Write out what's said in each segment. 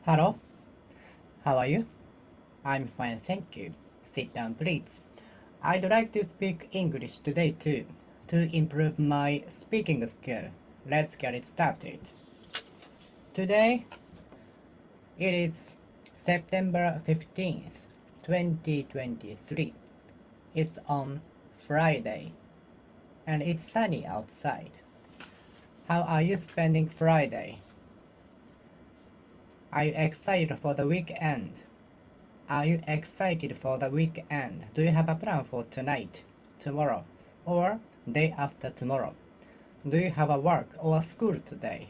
Hello, how are you? I'm fine, thank you. Sit down, please. I'd like to speak English today too, to improve my speaking skill. Let's get it started. Today it is September 15th, 2023. It's on Friday, and it's sunny outside. How are you spending Friday? Are you excited for the weekend? Are you excited for the weekend? Do you have a plan for tonight, tomorrow, or day after tomorrow? Do you have a work or school today?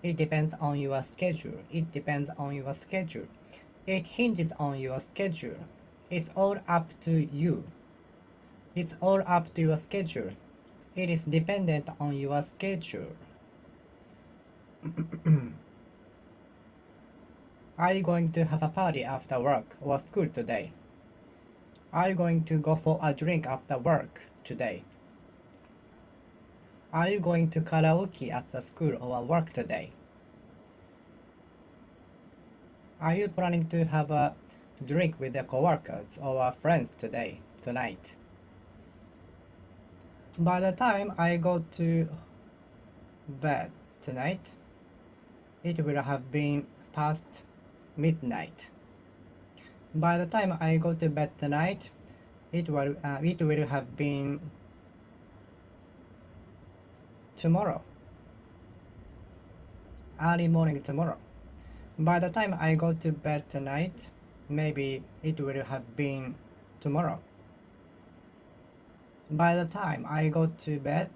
It depends on your schedule. It depends on your schedule. It hinges on your schedule. It's all up to you. It's all up to your schedule. It is dependent on your schedule. Are you going to have a party after work or school today? Are you going to go for a drink after work today? Are you going to karaoke after school or work today? Are you planning to have a drink with your coworkers or friends tonight? By the time I go to bed tonight, it will have been past midnight. By the time I go to bed tonight, it will have been tomorrow, early morning tomorrow. By the time I go to bed tonight, maybe it will have been tomorrow. By the time I go to bed,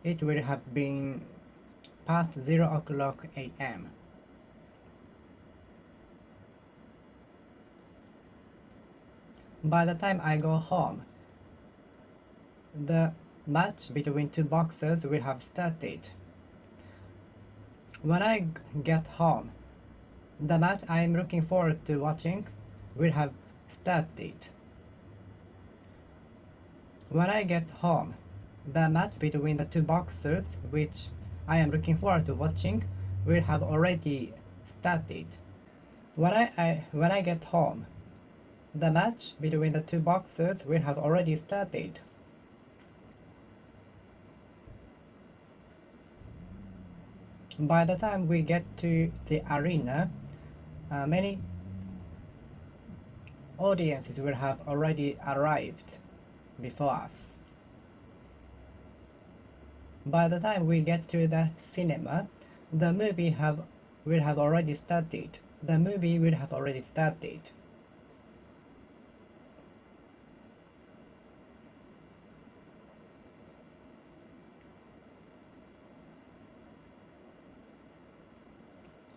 it will have been past 0 o'clock a.m. By the time I go home, the match between two boxers will have started. When I get home, the match I am looking forward to watching will have started. When I get home, the match between the two boxers which I am looking forward to watching will have already started. When I get home, the match between the two boxers will have already started. By the time we get to the arena, many audiences will have already arrived before us. By the time we get to the cinema, the movie will have already started. The movie will have already started.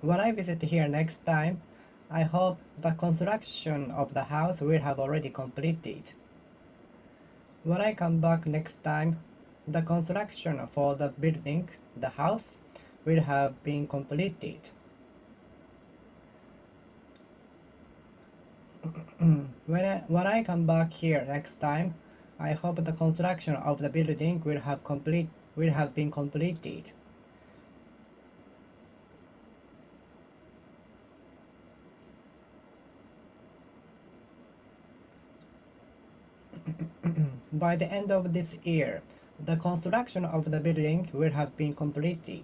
When I visit here next time, I hope the construction of the house will have already completed. When I come back next time, the construction for the building, the house, will have been completed. When I come back here next time, I hope the construction of the building will have been completed. By the end of this year, the construction of the building will have been completed.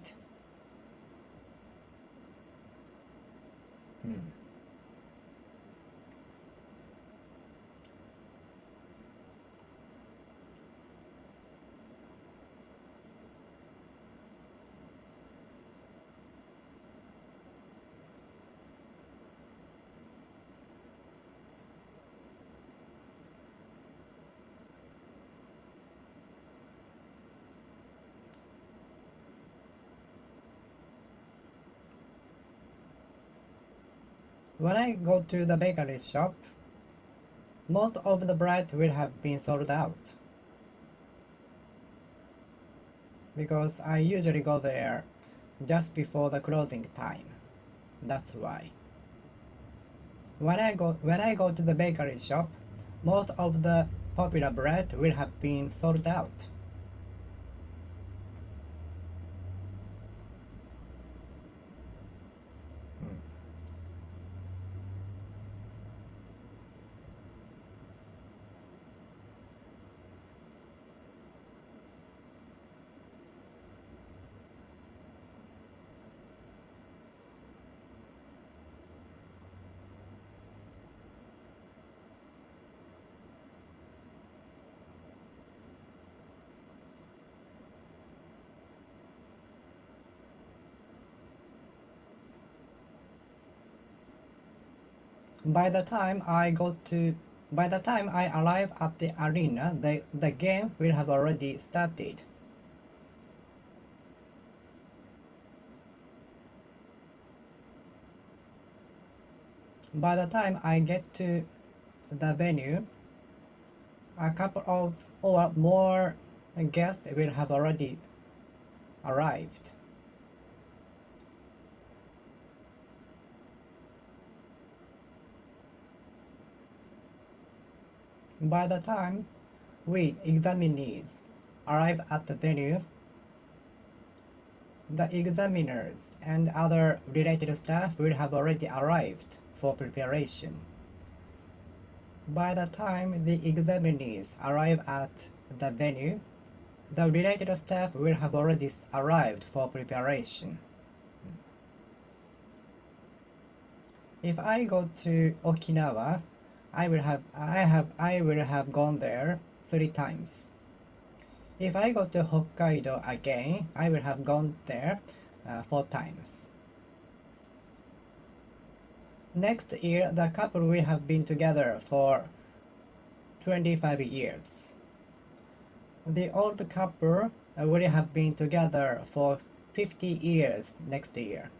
When I go to the bakery shop, most of the bread will have been sold out. Because I usually go there just before the closing time. That's why. When I go to the bakery shop, most of the popular bread will have been sold out. By the time I arrive at the arena, the game will have already started. By the time I get to the venue, a couple of or more guests will have already arrived. By the time we examinees arrive at the venue, the examiners and other related staff will have already arrived for preparation. By the time the examinees arrive at the venue, the related staff will have already arrived for preparation. If I go to Okinawa, I will have gone there 3 times. If I go to Hokkaido again, I will have gone there 4 times. Next year, the couple will have been together for 25 years. The old couple will have been together for 50 years next year.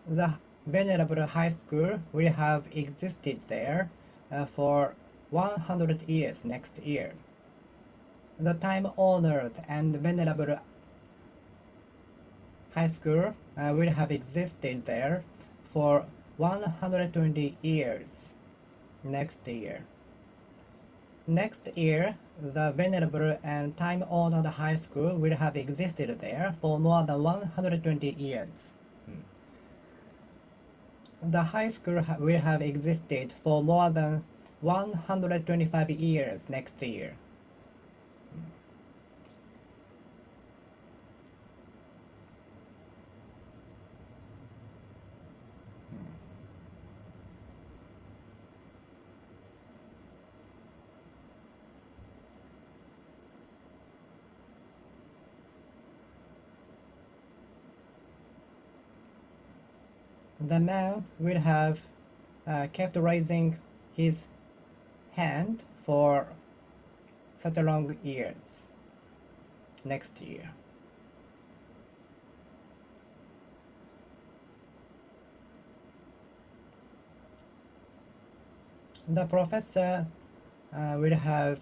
The venerable high school will have existed there for 100 years next year. The time-honored and venerable high school will have existed there for 120 years next year. Next year, the venerable and time-honored high school will have existed there for more than 120 years. The high school will have existed for more than 125 years next year. The man will have kept raising his hand for such a long years next year. The professor will have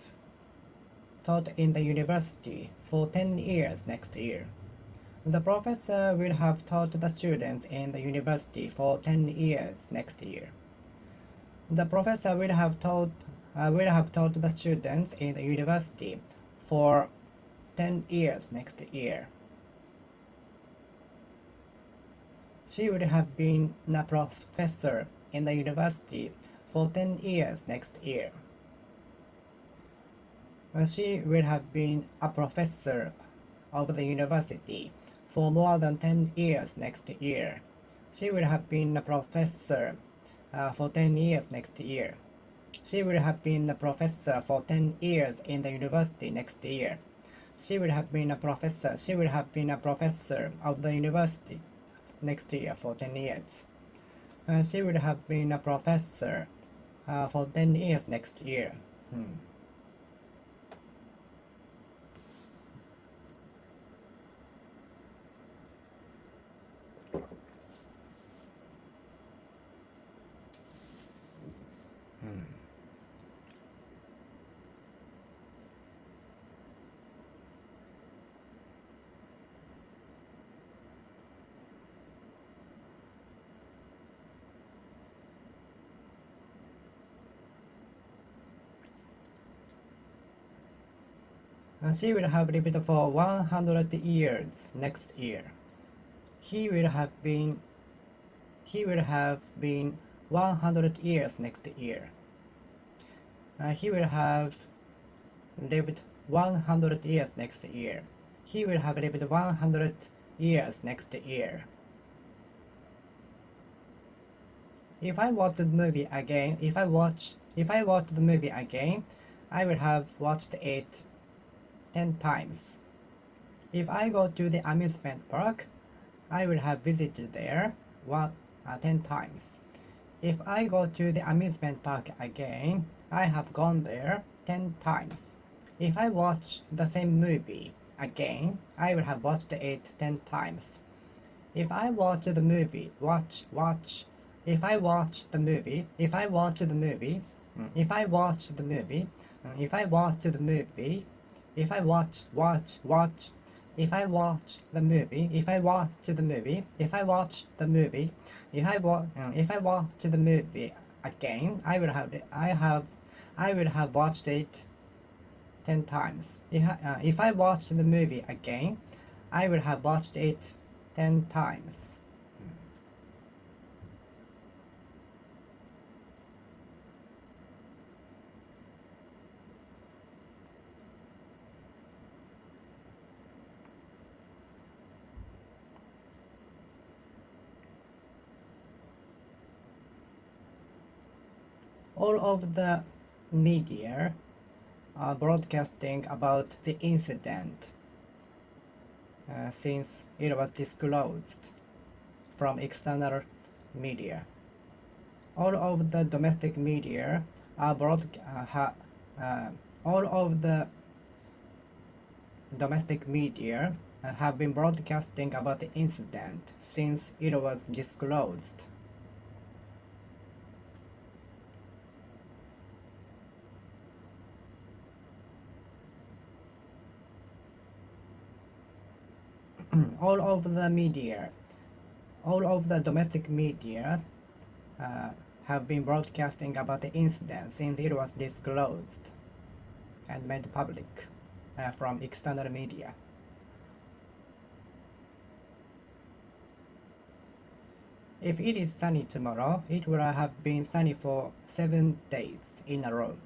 taught in the university for 10 years next year. The professor will have taught the students in the university for 10 years next year. The professor will have taught the students in the university for 10 years next year. She would have been a professor in the university for 10 years next year. She will have been a professor of the university for more than 10 years next year. She will have been a professor for 10 years next year. She will have been a professor for 10 years in the university next year. She will have been a professor of the university next year for 10 years. She will have been a professor for 10 years next year. She will have lived for 100 years next year. He will have been 100 years next year. He will have lived 100 years next year. He will have lived 100 years next year. If I watch the movie again, I will have watched it 10 times. If I go to the amusement park, I will have visited there 10 times. If I go to the amusement park again, I have gone there 10 times. If I watch the same movie again, I will have watched it 10 times. If I watch the movie, watch. If I watch the movie, if I watch the movie, if I watch the movie, if I watch the movie, if I watch. If I watch the movie, if I watch the movie, if I watch the movie, if I watch the movie again, I will have watched it 10 times. If I watch the movie again, I will have watched it 10 times. All of the media are broadcasting about the incident since it was disclosed from external media. All of the domestic media are all of the domestic media have been broadcasting about the incident since it was disclosed. all of the domestic media have been broadcasting about the incident since it was disclosed and made public from external media. If it is sunny tomorrow, it will have been sunny for 7 days in a row.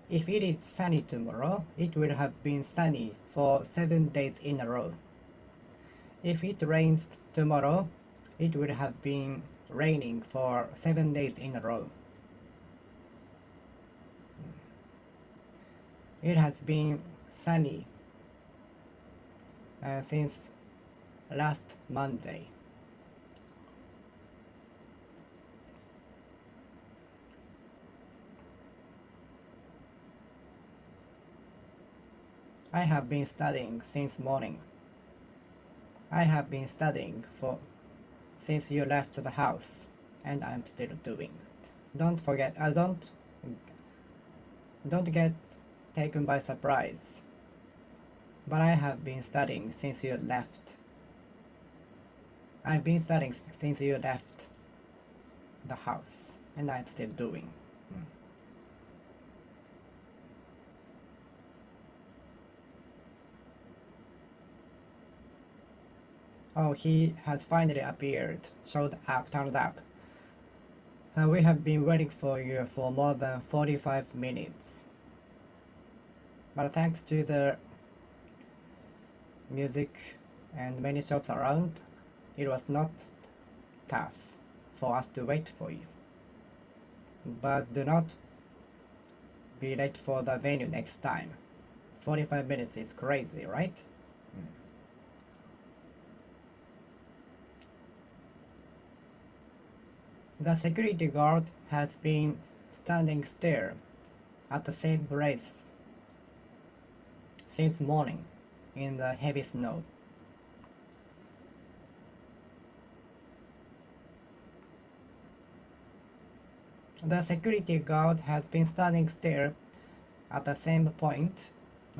If it is sunny tomorrow, it will have been sunny for 7 days in a row. If it rains tomorrow, it would have been raining for 7 days in a row. It has been sunny since last Monday. I have been studying since morning. I have been studying since you left the house, and I'm still doing. Don't forget, don't get taken by surprise. But I have been studying since you left. I've been studying since you left the house, and I'm still doing. Oh, he has finally appeared, turned up. We have been waiting for you for more than 45 minutes. But thanks to the music and many shops around, it was not tough for us to wait for you. But do not be late for the venue next time. 45 minutes is crazy, right? The security guard has been standing still at the same place since morning in the heavy snow. The security guard has been standing still at the same point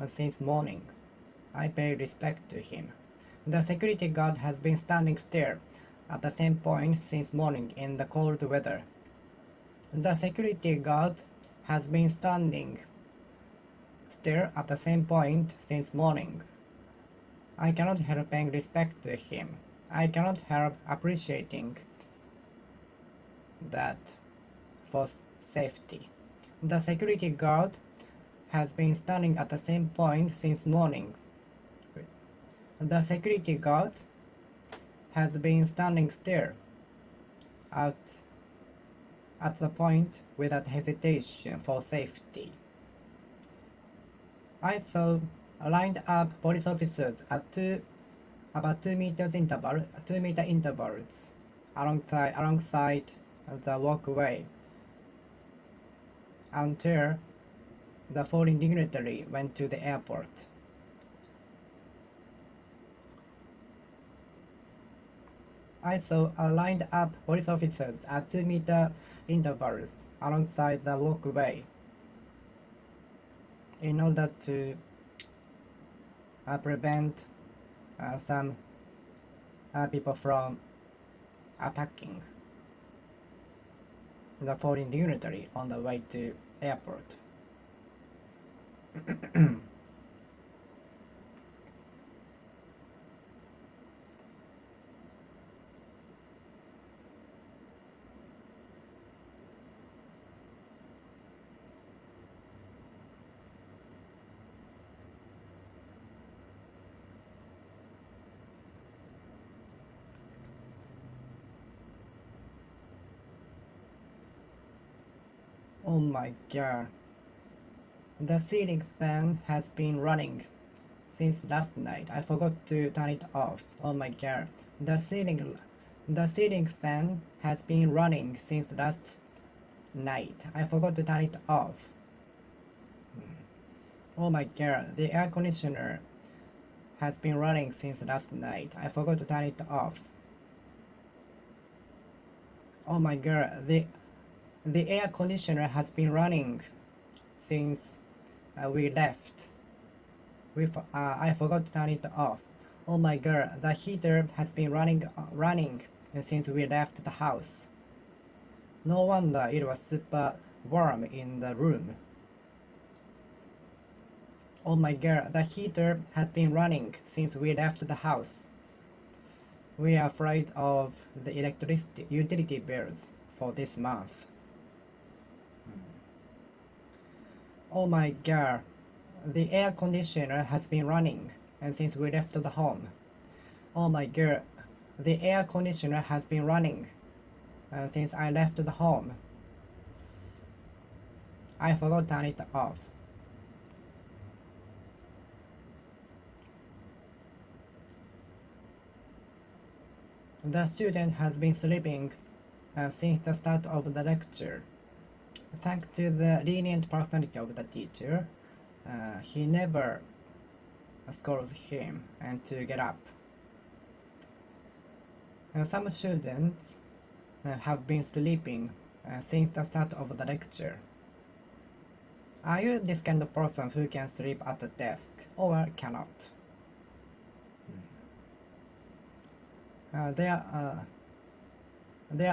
since morning. I pay respect to him. The security guard has been standing still at the same point since morning in the cold weather. The security guard has been standing still at the same point since morning. I cannot help paying respect to him. I cannot help appreciating that for safety. The security guard has been standing at the same point since morning. The security guard has been standing still at the point without hesitation for safety. I saw lined up police officers at about 2 meter intervals alongside the walkway until the foreign dignitary went to the airport. I saw lined up police officers at 2-meter intervals alongside the walkway in order to prevent some people from attacking the foreign dignitary on the way to airport. Oh my god. The ceiling fan has been running since last night. I forgot to turn it off. Oh my god. The ceiling fan has been running since last night. I forgot to turn it off. Oh my god. The air conditioner has been running since last night. I forgot to turn it off. Oh my god. The air conditioner has been running since we left. I forgot to turn it off. Oh my god, the heater has been running since we left the house. No wonder it was super warm in the room. Oh my god, the heater has been running since we left the house. We are afraid of the electricity utility bills for this month. Oh my god, the air conditioner has been running and since we left the home. Oh my god, the air conditioner has been running since I left the home. I forgot to turn it off. The student has been sleeping since the start of the lecture. Thanks to the lenient personality of the teacher, he never scolds him and to get up. Some students have been sleeping since the start of the lecture. Are you this kind of person who can sleep at the desk or cannot? There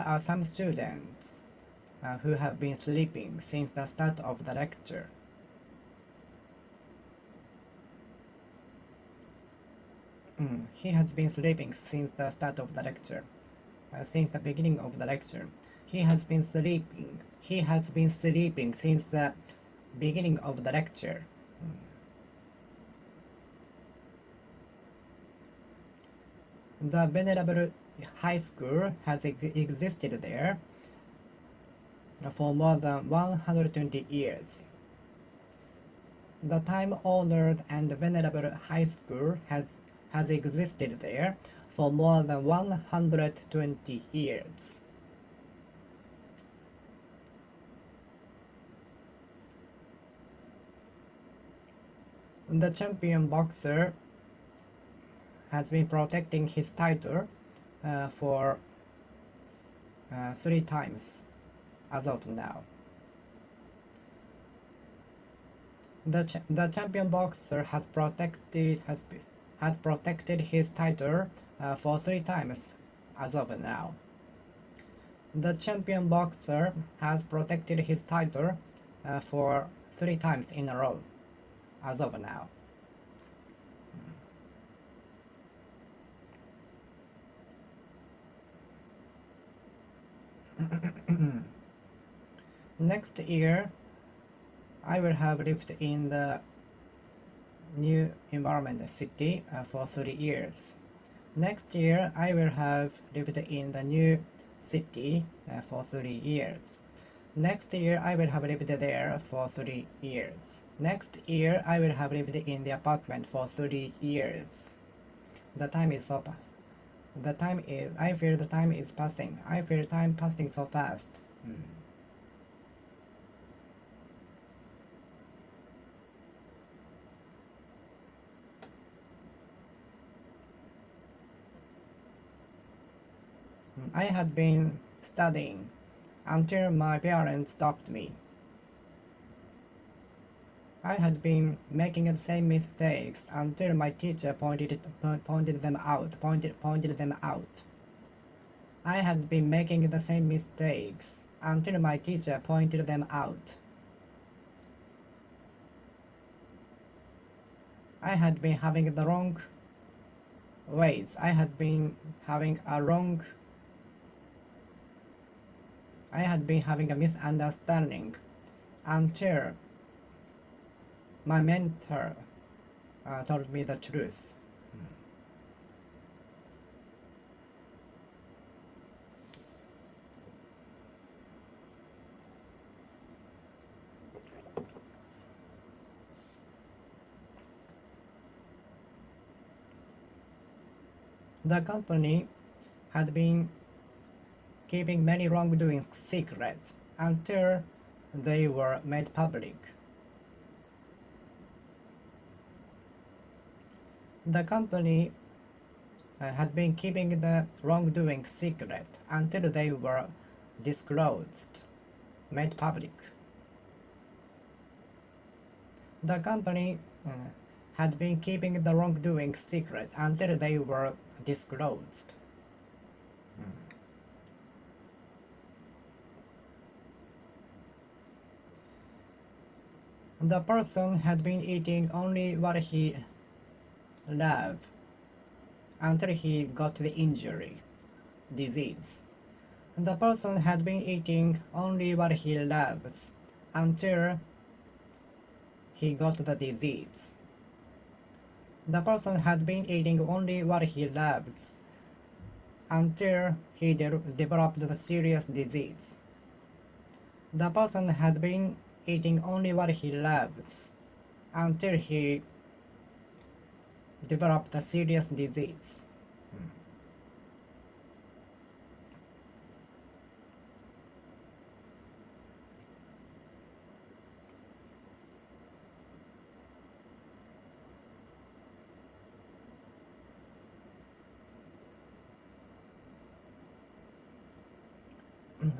are some students who have been sleeping since the start of the lecture. He has been sleeping since the start of the lecture. Since the beginning of the lecture. He has been sleeping. He has been sleeping since the beginning of the lecture. The Venerable High School has existed there for more than 120 years. The time-honored and venerable high school has existed there for more than 120 years. The champion boxer has been protecting his title for 3 times as of now. The champion boxer has protected his title for 3 times as of now. The champion boxer has protected his title for 3 times in a row as of now. Next year, I will have lived in the new environment city for 3 years. Next year, I will have lived in the new city for 3 years. Next year, I will have lived there for 3 years. Next year, I will have lived in the apartment for 3 years. The time is over. I feel the time is passing. I feel time passing so fast. I had been studying until my parents stopped me. I had been making the same mistakes until my teacher pointed them out. I had been making the same mistakes until my teacher pointed them out. I had been having the wrong ways. I had been having a misunderstanding until my mentor told me the truth. The company had been keeping many wrongdoings secret until they were made public. The company had been keeping the wrongdoings secret until they were disclosed, made public. The company had been keeping the wrongdoings secret until they were disclosed. The person had been eating only what he loved until he got the disease. The person had been eating only what he loves until he got the disease. The person had been eating only what he loves until he developed the serious disease. The person had been eating only what he loves until he developed a serious disease.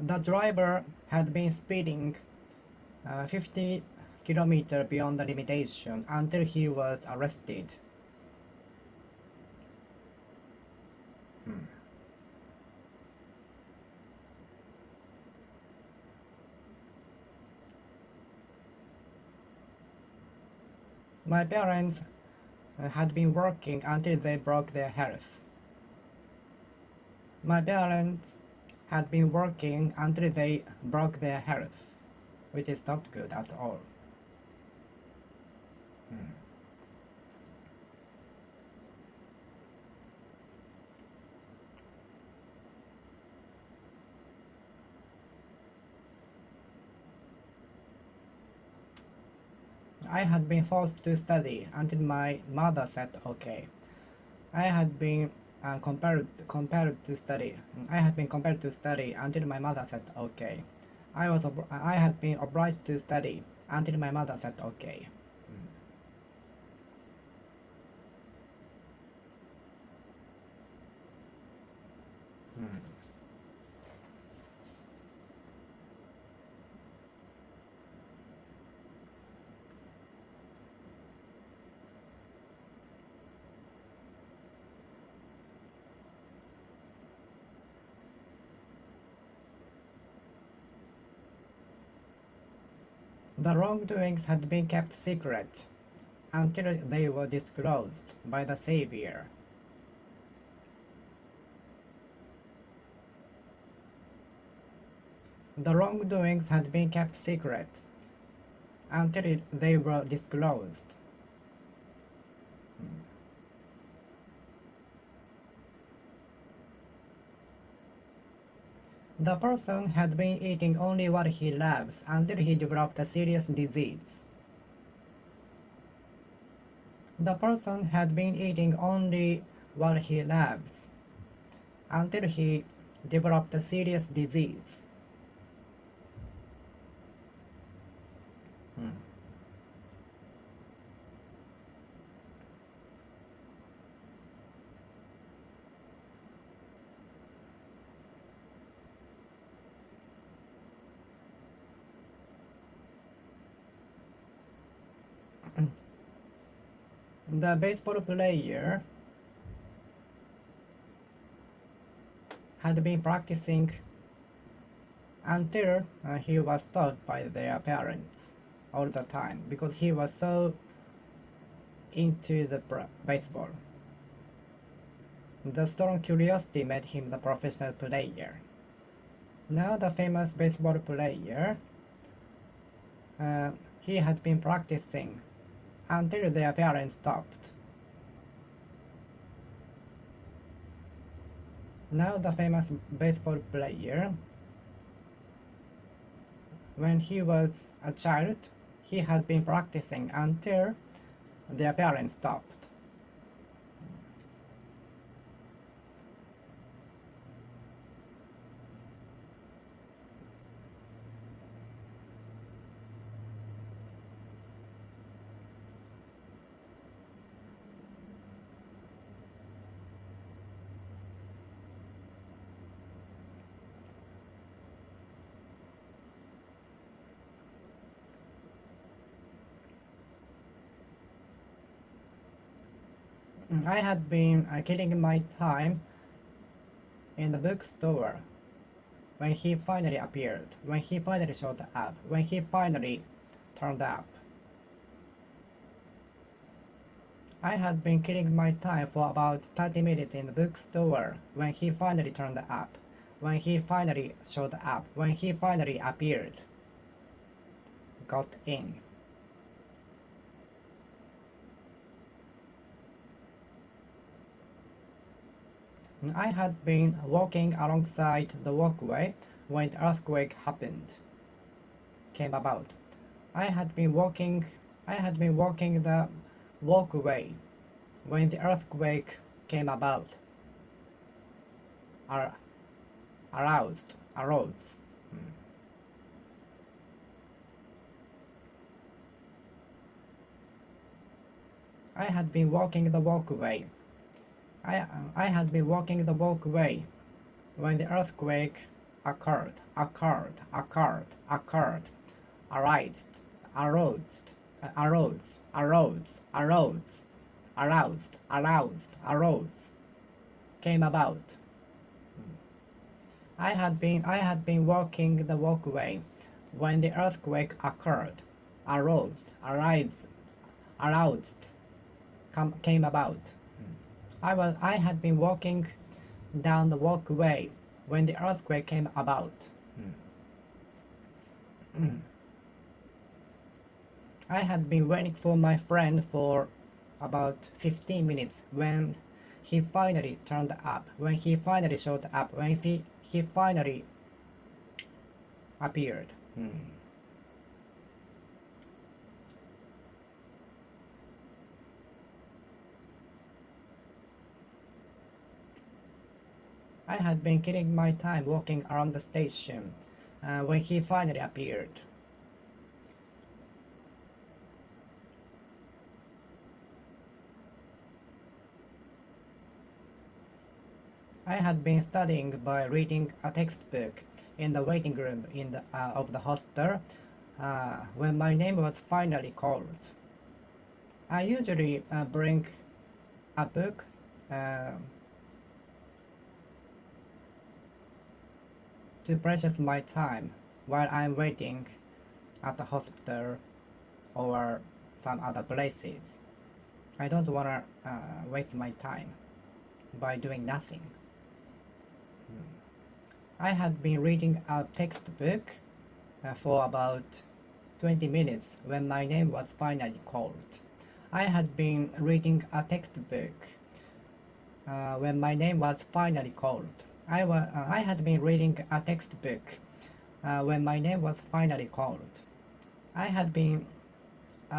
The driver had been speeding 50 kilometers beyond the limitation until he was arrested. My parents had been working until they broke their health. My parents had been working until they broke their health, which is not good at all. I had been forced to study until my mother said okay. I had been compelled to study. I had been compelled to study until my mother said okay. I had been obliged to study until my mother said okay. The wrongdoings had been kept secret until they were disclosed by the Savior. The wrongdoings had been kept secret until they were disclosed. The person had been eating only what he loves until he developed a serious disease. The person had been eating only what he loves until he developed a serious disease. Hmm. The baseball player had been practicing until he was taught by their parents all the time because he was so into the baseball. The strong curiosity made him the professional player. Now the famous baseball player, he had been practicing until their parents stopped. Now the famous baseball player, when he was a child, he had been practicing until their parents stopped. I had been killing my time in the bookstore when he finally appeared, when he finally showed up, when he finally turned up. I had been killing my time for about 30 minutes in the bookstore when he finally turned up, when he finally showed up, when he finally appeared, got in. I had been walking alongside the walkway when the earthquake came about. I had been walking the walkway when the earthquake came about. Arose. I had been walking the walkway. I had been walking the walkway when the earthquake occurred, aroused, arose, came about. I had been walking the walkway when the earthquake occurred, aroused, came about. I had been walking down the walkway when the earthquake came about. I had been waiting for my friend for about 15 minutes when he finally turned up, when he finally showed up, when he finally appeared. I had been killing my time walking around the station when he finally appeared. I had been studying by reading a textbook in the waiting room of the hostel when my name was finally called. I usually bring a book to precious my time while I'm waiting at the hospital or some other places. I don't want to waste my time by doing nothing. I had been reading a textbook for about 20 minutes when my name was finally called. I had been reading a textbook when my name was finally called. I had been reading a textbook when my name was finally called. I had been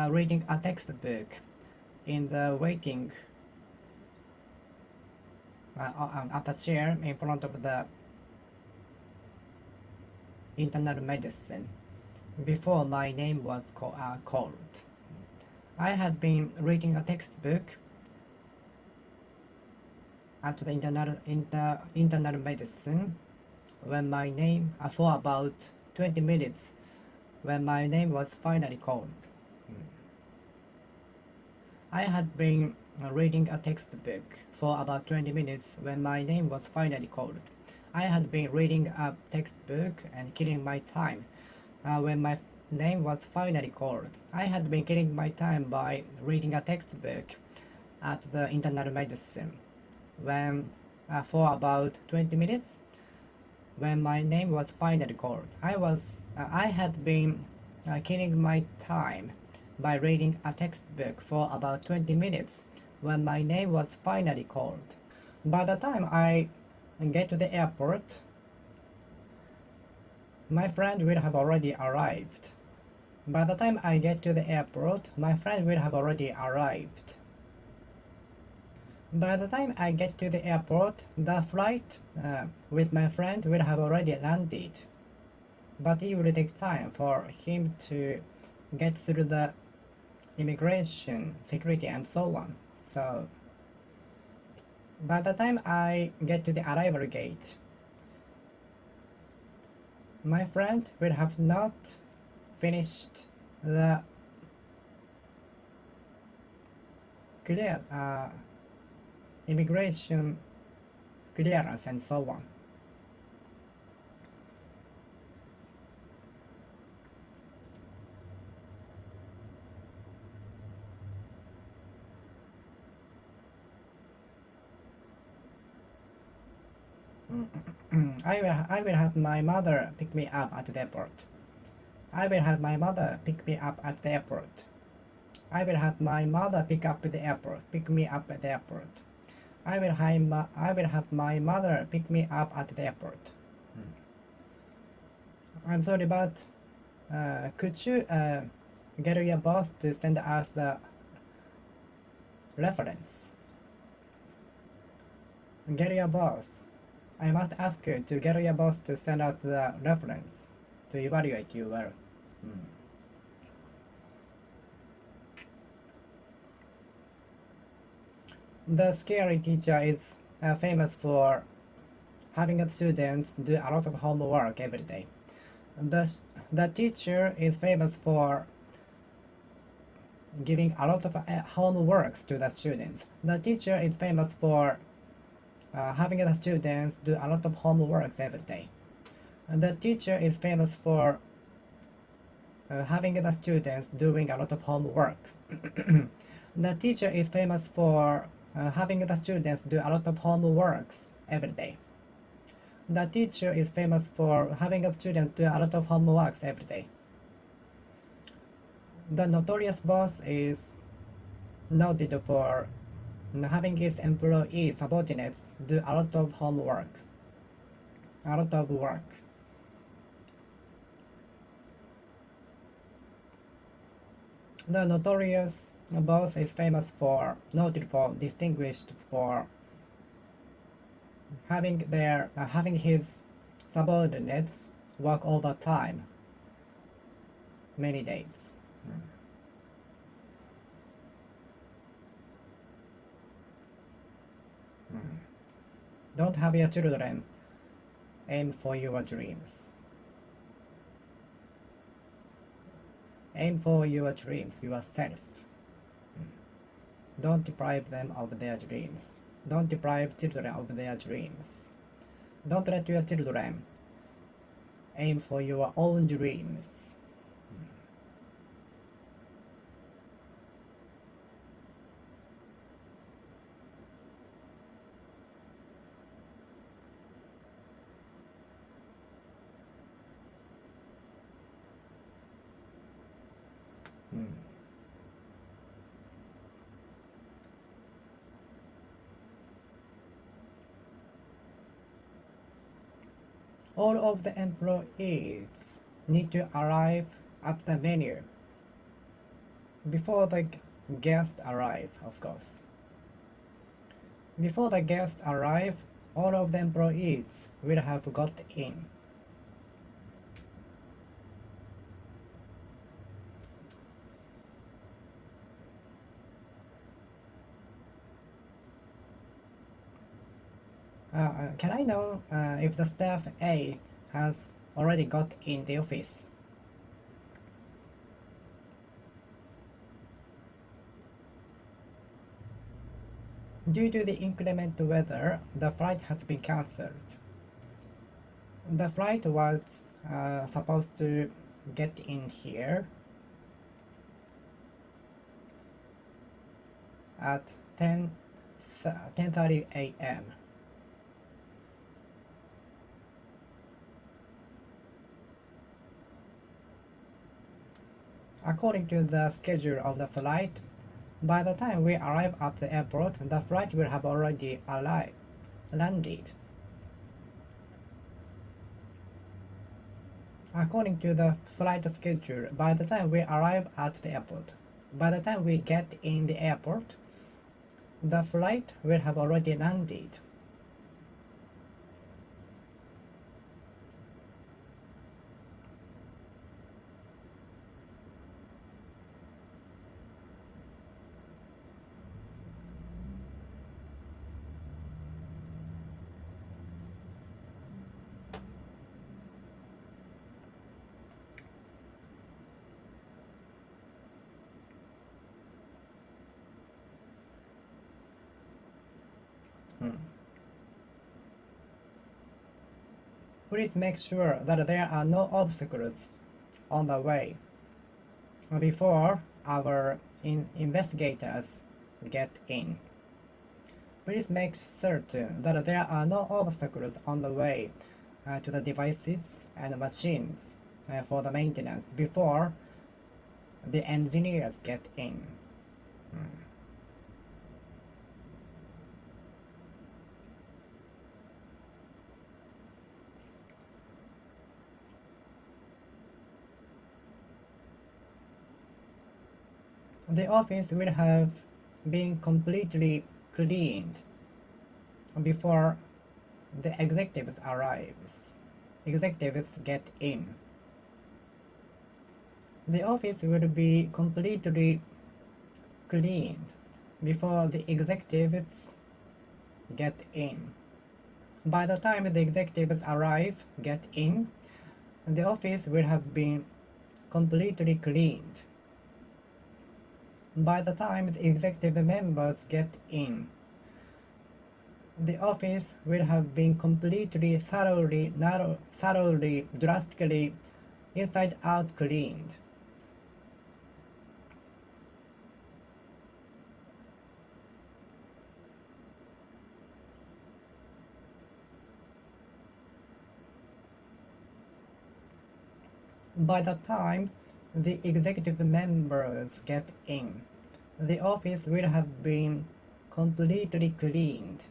reading a textbook in the at the chair in front of the internal medicine before my name was called. I had been reading a textbook at the internal medicine when my name for about 20 minutes when my name was finally called. I had been reading a textbook for about 20 minutes when my name was finally called. I had been reading a textbook and killing my time when my name was finally called. I had been killing my time by reading a textbook at the internal medicine when for about 20 minutes when my name was finally called. I had been killing my time by reading a textbook for about 20 minutes when my name was finally called. By the time I get to the airport, my friend will have already arrived. By the time I get to the airport, my friend will have already arrived. By the time I get to the airport, the flight with my friend will have already landed. But it will take time for him to get through the immigration, security, and so on. So, by the time I get to the arrival gate, my friend will have not finished the immigration clearance and so on. I will have my mother pick me up at the airport. I will have my mother pick me up at the airport. I will have my mother pick me up at the airport. I will have my mother pick me up at the airport. I'm sorry, but could you get your boss to send us the reference? Get your boss. I must ask you to get your boss to send us the reference to evaluate you well. The scary teacher is famous for having the students do a lot of homework every day. The teacher is famous for giving a lot of homeworks to the students. The teacher is famous for having the students do a lot of homeworks every day. The teacher is famous for having the students doing a lot of homework. The teacher is famous for having the students do a lot of homeworks every day. The teacher is famous for having the students do a lot of homeworks every day. The notorious boss is noted for having his employees, subordinates, do a lot of homework. A lot of work. The notorious boss is noted for, distinguished for having his subordinates work overtime many days. Don't have your children aim for your dreams. Aim for your dreams yourself. Don't deprive them of their dreams. Don't deprive children of their dreams. Don't let your children aim for your own dreams. All of the employees need to arrive at the venue before the guests arrive, of course. Before the guests arrive, all of the employees will have got in. Can I know if the staff A has already got in the office? Due to the inclement weather, the flight has been cancelled. The flight was supposed to get in here at 10:30 a.m. According to the schedule of the flight, by the time we arrive at the airport, the flight will have already landed. According to the flight schedule, by the time we arrive at the airport, by the time we get in the airport, the flight will have already landed. Please make sure that there are no obstacles on the way before our investigators get in. Please make certain that there are no obstacles on the way to the devices and machines for the maintenance before the engineers get in. The office will have been completely cleaned before the executives get in. The office will be completely cleaned before the executives get in. By the time the executives get in, the office will have been completely cleaned. By the time the executive members get in, the office will have been completely, thoroughly, drastically, inside out cleaned. By the time the executive members get in, the office will have been completely cleaned.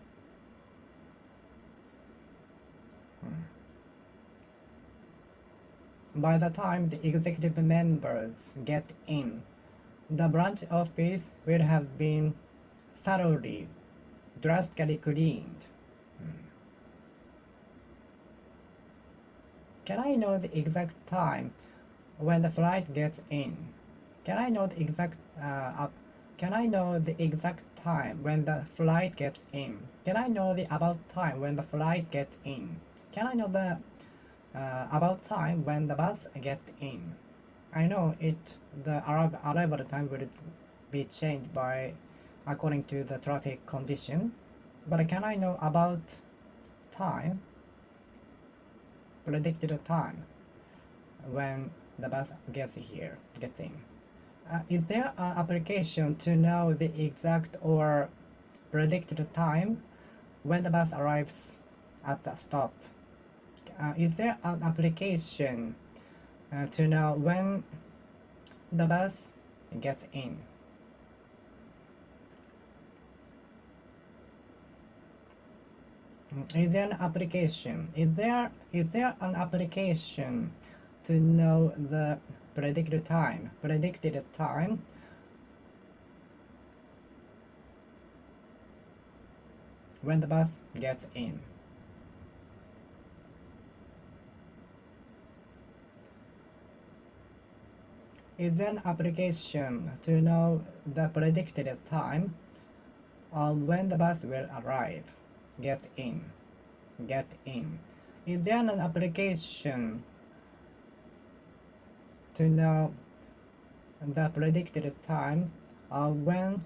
By the time the executive members get in, the branch office will have been thoroughly, drastically cleaned. Can I know the exact time when the flight gets in? Can I know the exact time when the flight gets in? Can I know the about time when the flight gets in? Can I know the about time when the bus gets in? I know the arrival time will be changed by according to the traffic condition, but can I know about time, predicted time when the bus gets in? Is there an application to know the exact or predicted time when the bus arrives at the stop? Is there an application to know when the bus gets in? Is there an application? Is there an application to know the predicted time when the bus gets in. Is there an application to know the predicted time of when the bus will arrive? Get in. Get in. Is there an application to know the predicted time of when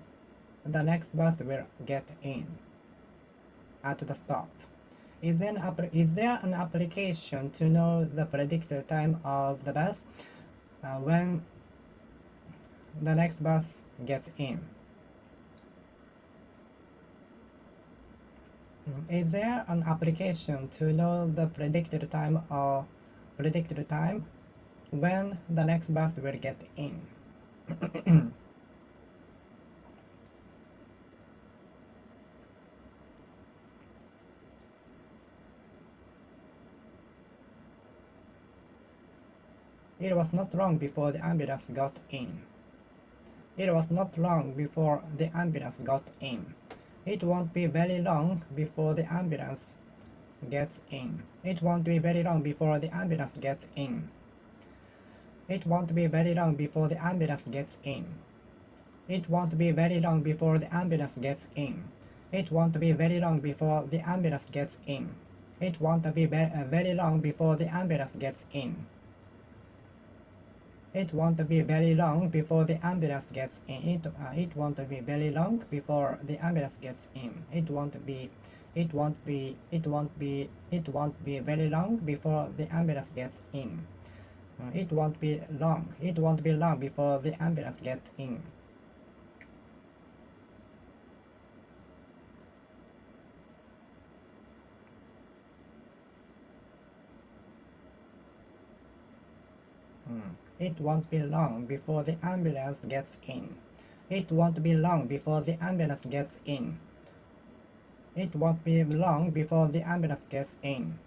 the next bus will get in at the stop? Is there an application to know the predicted time of the bus when the next bus gets in? Is there an application to know the predicted time when the next bus will get in? It was not long before the ambulance got in. It was not long before the ambulance got in. It won't be very long before the ambulance gets in. It won't be very long before the ambulance gets in. It won't be very long before the ambulance gets in. It won't be very long before the ambulance gets in. It won't be very long before the ambulance gets in. It won't be very long before the ambulance gets in. It won't be very long before the ambulance gets in. It won't be very long before the ambulance gets in. It won't be very long before the ambulance gets in. It won't be long before the ambulance gets in. It won't be long before the ambulance gets in. It won't be long before the ambulance gets in. It won't be long before the ambulance gets in.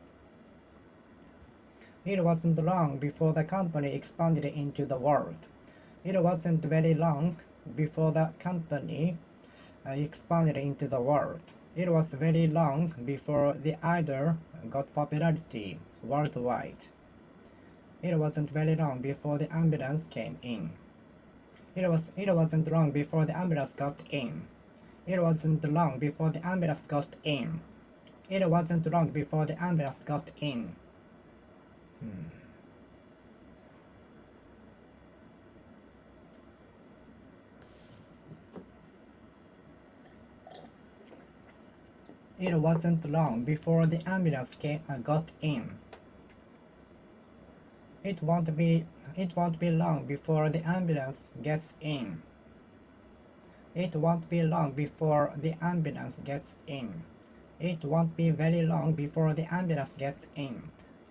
It wasn't long before the company expanded into the world. It wasn't very long before the company expanded into the world. It was very long before the idol got popularity worldwide. It wasn't very long before the ambulance came in. It wasn't long before the ambulance got in. It wasn't long before the ambulance got in. It wasn't long before the ambulance got in. It wasn't long before the ambulance got in. It won't be long before the ambulance gets in. It won't be long before the ambulance gets in. It won't be very long before the ambulance gets in.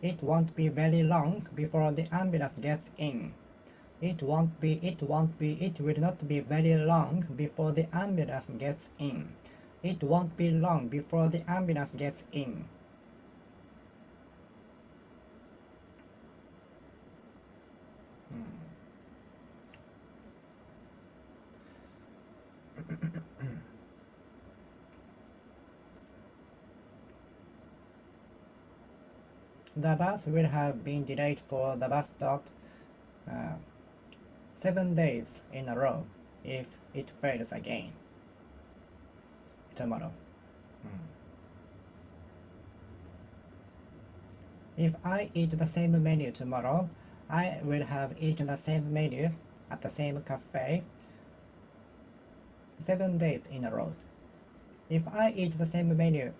It won't be very long before the ambulance gets in. It will not be very long before the ambulance gets in. It won't be long before the ambulance gets in. The bus will have been delayed for the bus stop 7 days in a row if it fails again tomorrow. If I eat the same menu tomorrow, I will have eaten the same menu at the same cafe 7 days in a row. If I eat the same menu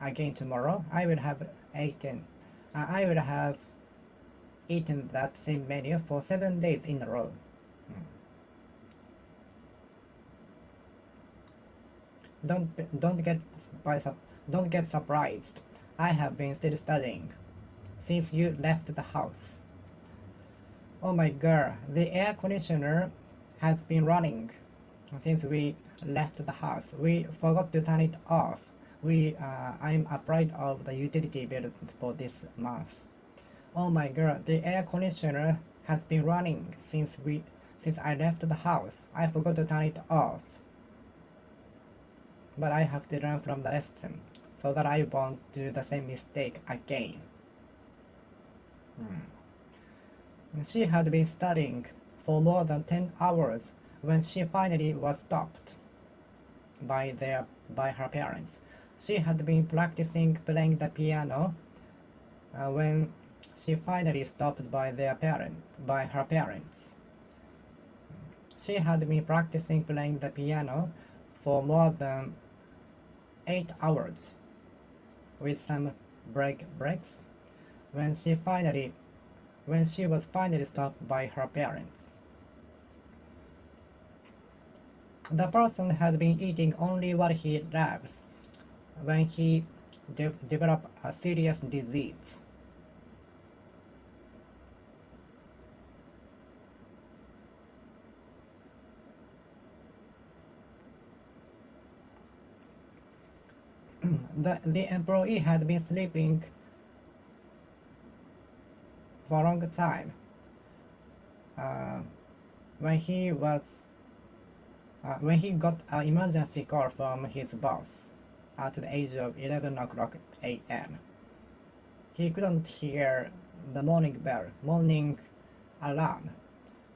again tomorrow, I will have eaten that same menu for 7 days in a row. Don't get surprised. I have been still studying since you left the house. Oh my god, the air conditioner has been running since we left the house. We forgot to turn it off. I'm afraid of the utility bill for this month. Oh my god, the air conditioner has been running since I left the house. I forgot to turn it off. but I have to learn from the lesson so that I won't do the same mistake again. She had been studying for more than 10 hours when she finally was stopped by her parents. She had been practicing playing the piano when she finally stopped by her parents. She had been practicing playing the piano for more than 8 hours with some breaks when she was finally stopped by her parents. The person had been eating only what he loves when he developed a serious disease. The employee had been sleeping for a long time uh, when he got an emergency call from his boss at the age of 11 o'clock a.m. He couldn't hear the morning alarm.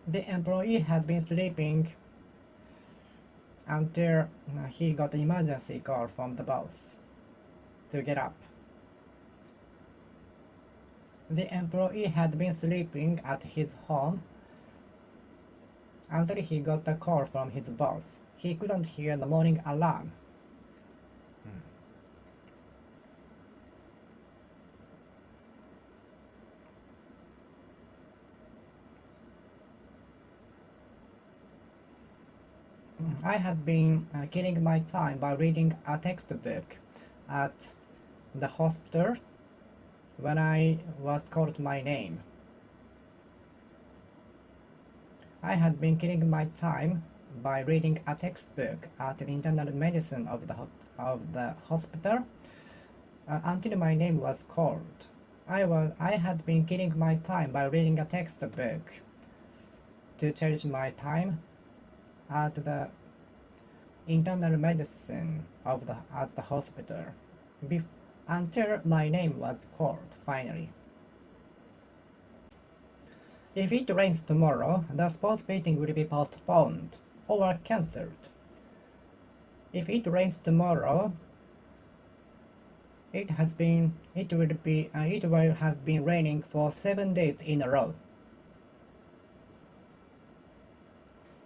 The employee had been sleeping until he got an emergency call from the boss to get up. The employee had been sleeping at his home until he got a call from his boss. He couldn't hear the morning alarm. I had been killing my time by reading a textbook at the hospital when I was called my name. I had been killing my time by reading a textbook at the internal medicine of the hospital until my name was called. I had been killing my time by reading a textbook to change my time at the internal medicine at the hospital until my name was called finally. If it rains tomorrow, the sports meeting will be postponed or cancelled. If it rains tomorrow, it will have been raining for 7 days in a row.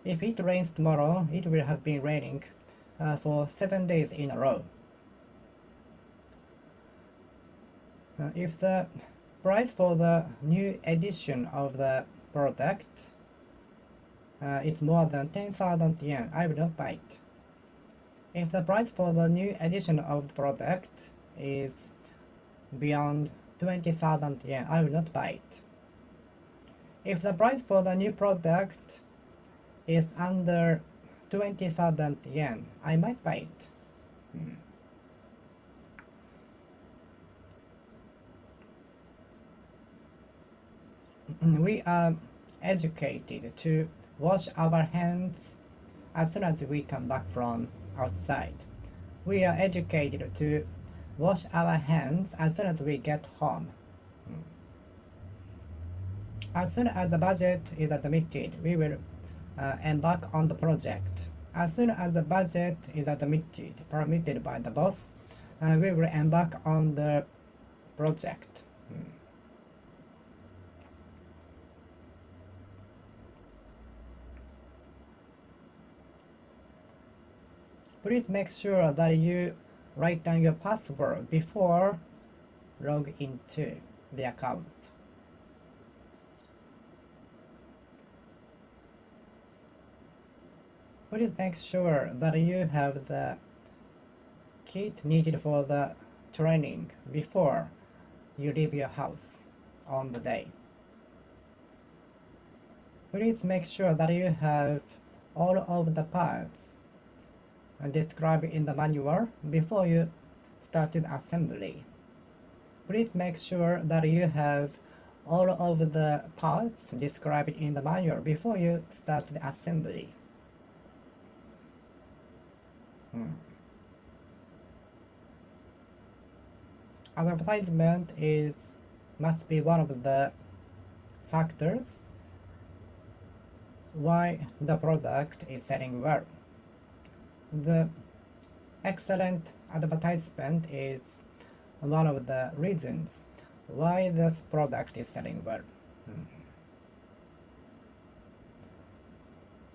If it rains tomorrow, it will have been raining for 7 days in a row. If the price for the new edition of the product is more than 10,000 yen, I will not buy it. If the price for the new edition of the product is beyond 20,000 yen, I will not buy it. If the price for the new product is under 20,000 yen, I might buy it. We are educated to wash our hands as soon as we come back from outside. We are educated to wash our hands as soon as we get home. As soon as the budget is admitted, we will embark on the project. As soon as the budget is permitted by the boss, we will embark on the project. Please make sure that you write down your password before log into the account. Please make sure that you have the kit needed for the training before you leave your house on the day. Please make sure that you have all of the parts described in the manual before you start the assembly. Please make sure that you have all of the parts described in the manual before you start the assembly. Advertisement is must be one of the factors why the product is selling well. The excellent advertisement is one of the reasons why this product is selling well.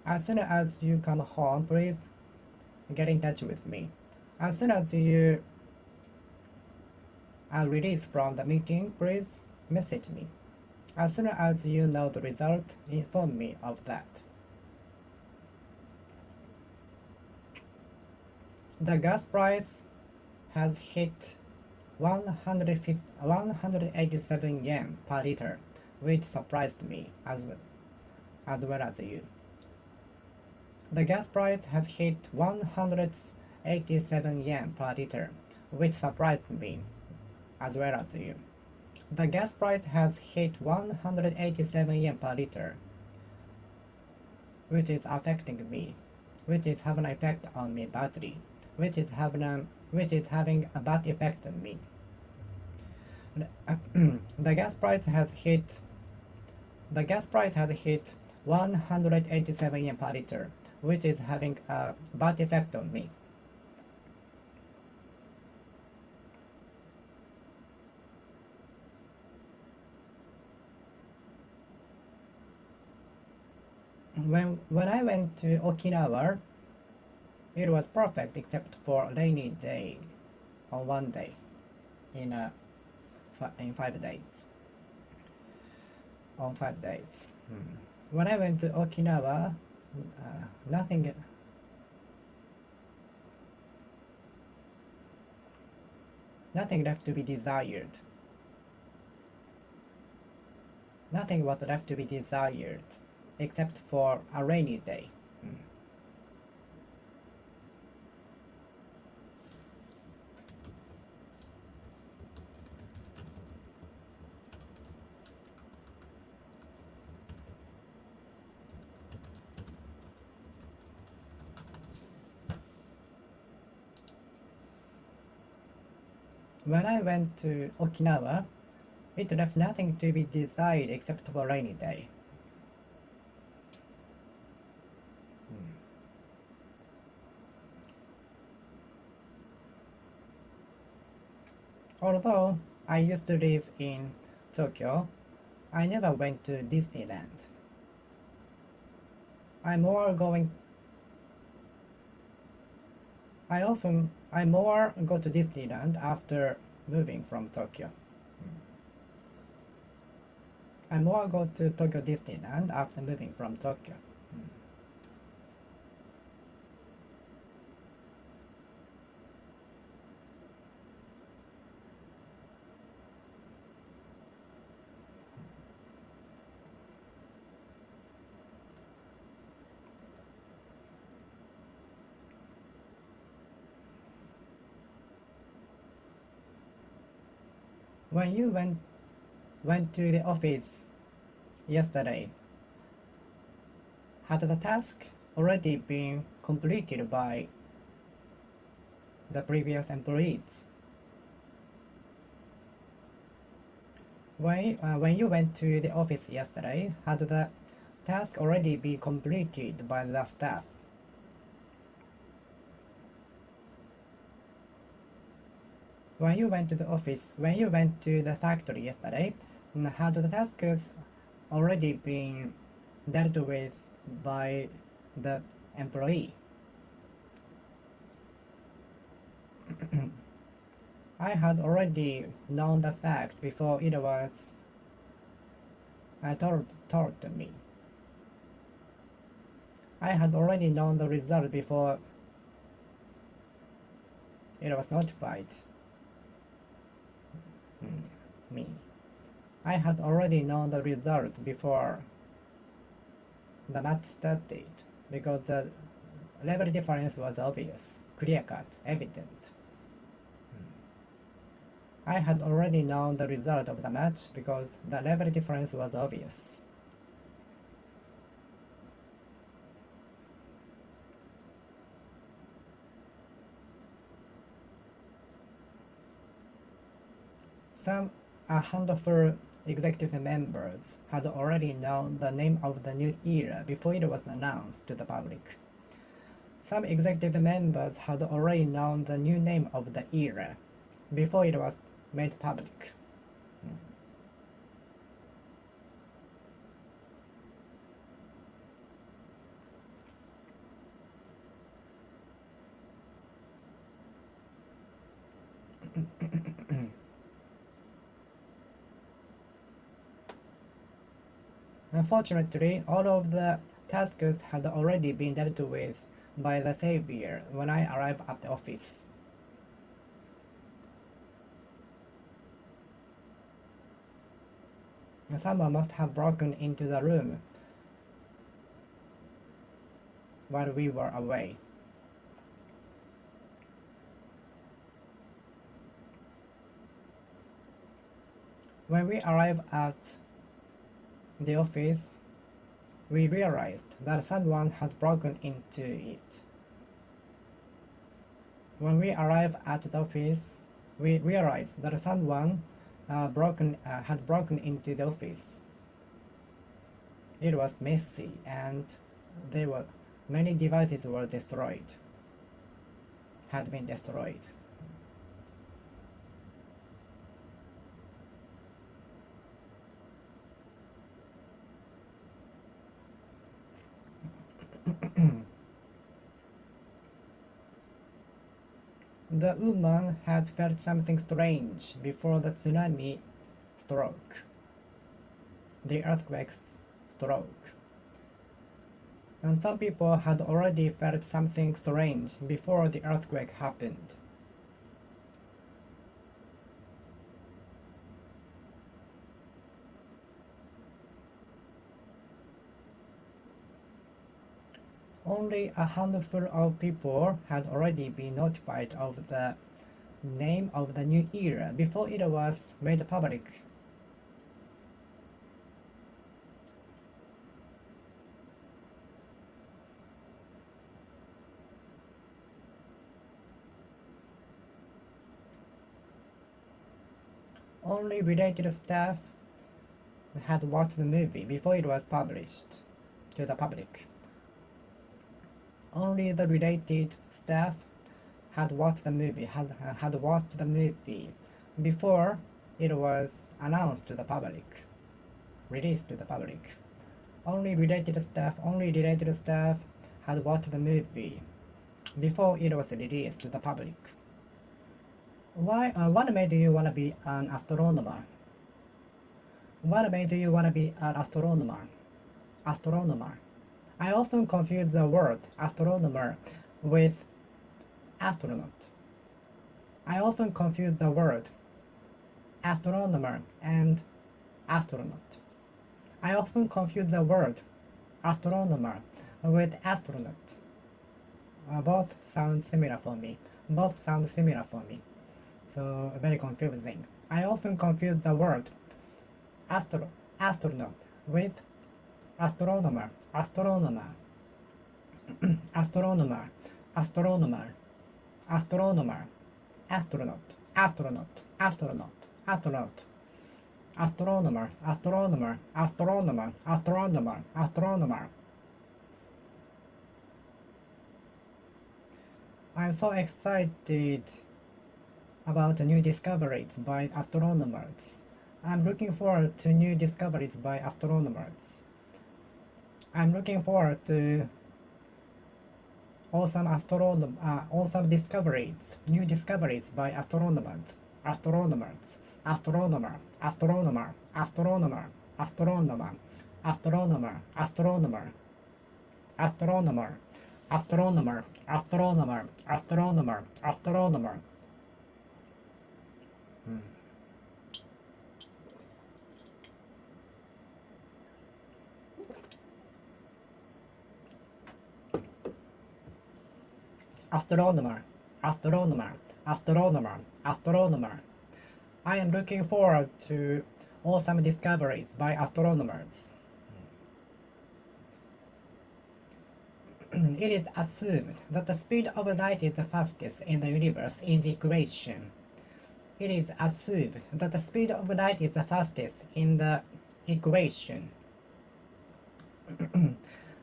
As soon as you come home, please get in touch with me. As soon as you are released from the meeting, please message me. As soon as you know the result, inform me of that. The gas price has hit 187 yen per liter, which surprised me as well as you. The gas price has hit 187 yen per liter, which surprised me as well as you. The gas price has hit 187 yen per liter, which is affecting me, which is having an effect on me badly, which is having a bad effect on me. The gas price has hit 187 yen per liter, which is having a bad effect on me. When I went to Okinawa, it was perfect except for a rainy day on one day in 5 days. On 5 days. When I went to Okinawa, nothing left to be desired. Nothing was left to be desired except for a rainy day. When I went to Okinawa, it left nothing to be desired except for a rainy day. Although I used to live in Tokyo, I never went to Disneyland. I more go to Disneyland after moving from Tokyo. I more go to Tokyo Disneyland after moving from Tokyo. When you went to the office yesterday, had the task already been completed by the previous employees? When you went to the office yesterday, had the task already been completed by the staff? When you went to the factory yesterday, had the tasks already been dealt with by the employee? I had already known the fact before it was told to me. I had already known the result before it was notified me. I had already known the result before the match started because the level difference was obvious, clear-cut, evident. I had already known the result of the match because the level difference was obvious. A handful executive members had already known the name of the new era before it was announced to the public. Some executive members had already known the new name of the era before it was made public. Unfortunately, all of the tasks had already been dealt with by the Savior when I arrived at the office. Someone must have broken into the room while we were away. When we arrived at the office, we realized that someone had broken into it. When we arrived at the office, we realized that someone had broken into the office. It was messy and many devices were had been destroyed. The woman had felt something strange before the tsunami struck, the earthquake's stroke. And some people had already felt something strange before the earthquake happened. Only a handful of people had already been notified of the name of the new era before it was made public. Only related staff had watched the movie before it was published to the public. Only the related staff had watched the movie before it was announced to the public, released to the public. Only related staff had watched the movie before it was released to the public. What made you want to be an astronomer? What made you want to be an astronomer? Astronomer. I often confuse the word astronomer with astronaut. I often confuse the word astronomer and astronaut. I often confuse the word astronomer with astronaut. Both sound similar for me. So very confusing. I often confuse the word astronaut with astronomer, astronomer, astronomer, astronomer, astronomer, astronaut, astronaut, astronaut, astronaut, astronomer, astronomer, astronomer, astronomer, astronomer. I'm so excited about new discoveries by astronomers. I'm looking forward to new discoveries by astronomers. I'm looking forward to awesome discoveries, new discoveries by astronomers, astronomer, astronomer, astronomer, astronomer, astronomer, astronomer, astronomer, astronomer, astronomer, astronomer, astronomer, astronomer. Astronomer, astronomer, astronomer, astronomer. I am looking forward to awesome discoveries by astronomers. It is assumed that the speed of light is the fastest in the universe in the equation. It is assumed that the speed of light is the fastest in the equation.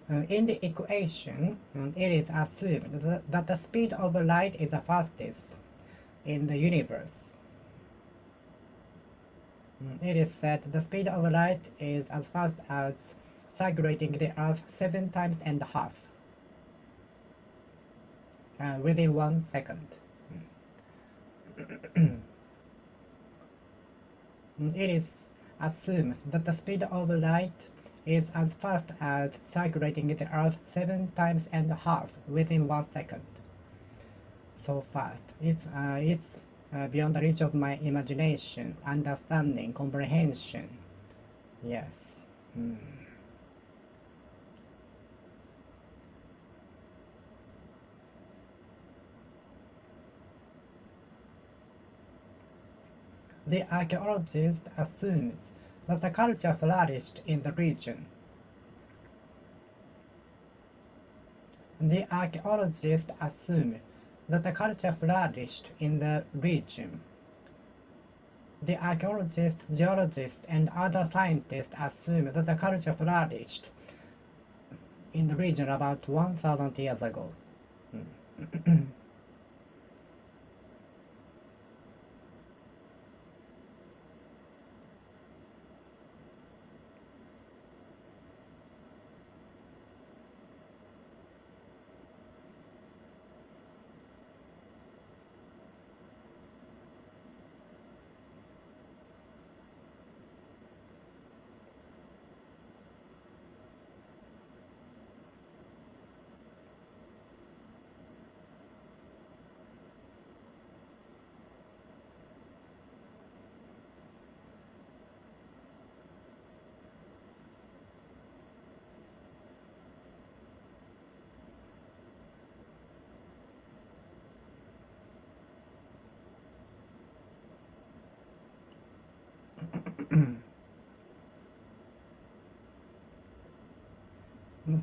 In the equation, it is assumed that the speed of light is the fastest in the universe. It is said the speed of light is as fast as circulating the Earth 7 times and a half within 1 second. It is assumed that the speed of light is as fast as circulating the Earth 7 times and a half within 1 second. So fast. It's beyond the reach of my imagination, understanding, comprehension. Yes. The archaeologist assumes that the culture flourished in the region. The archaeologists assume that the culture flourished in the region. The archaeologists, geologists, and other scientists assume that the culture flourished in the region about 1,000 years ago.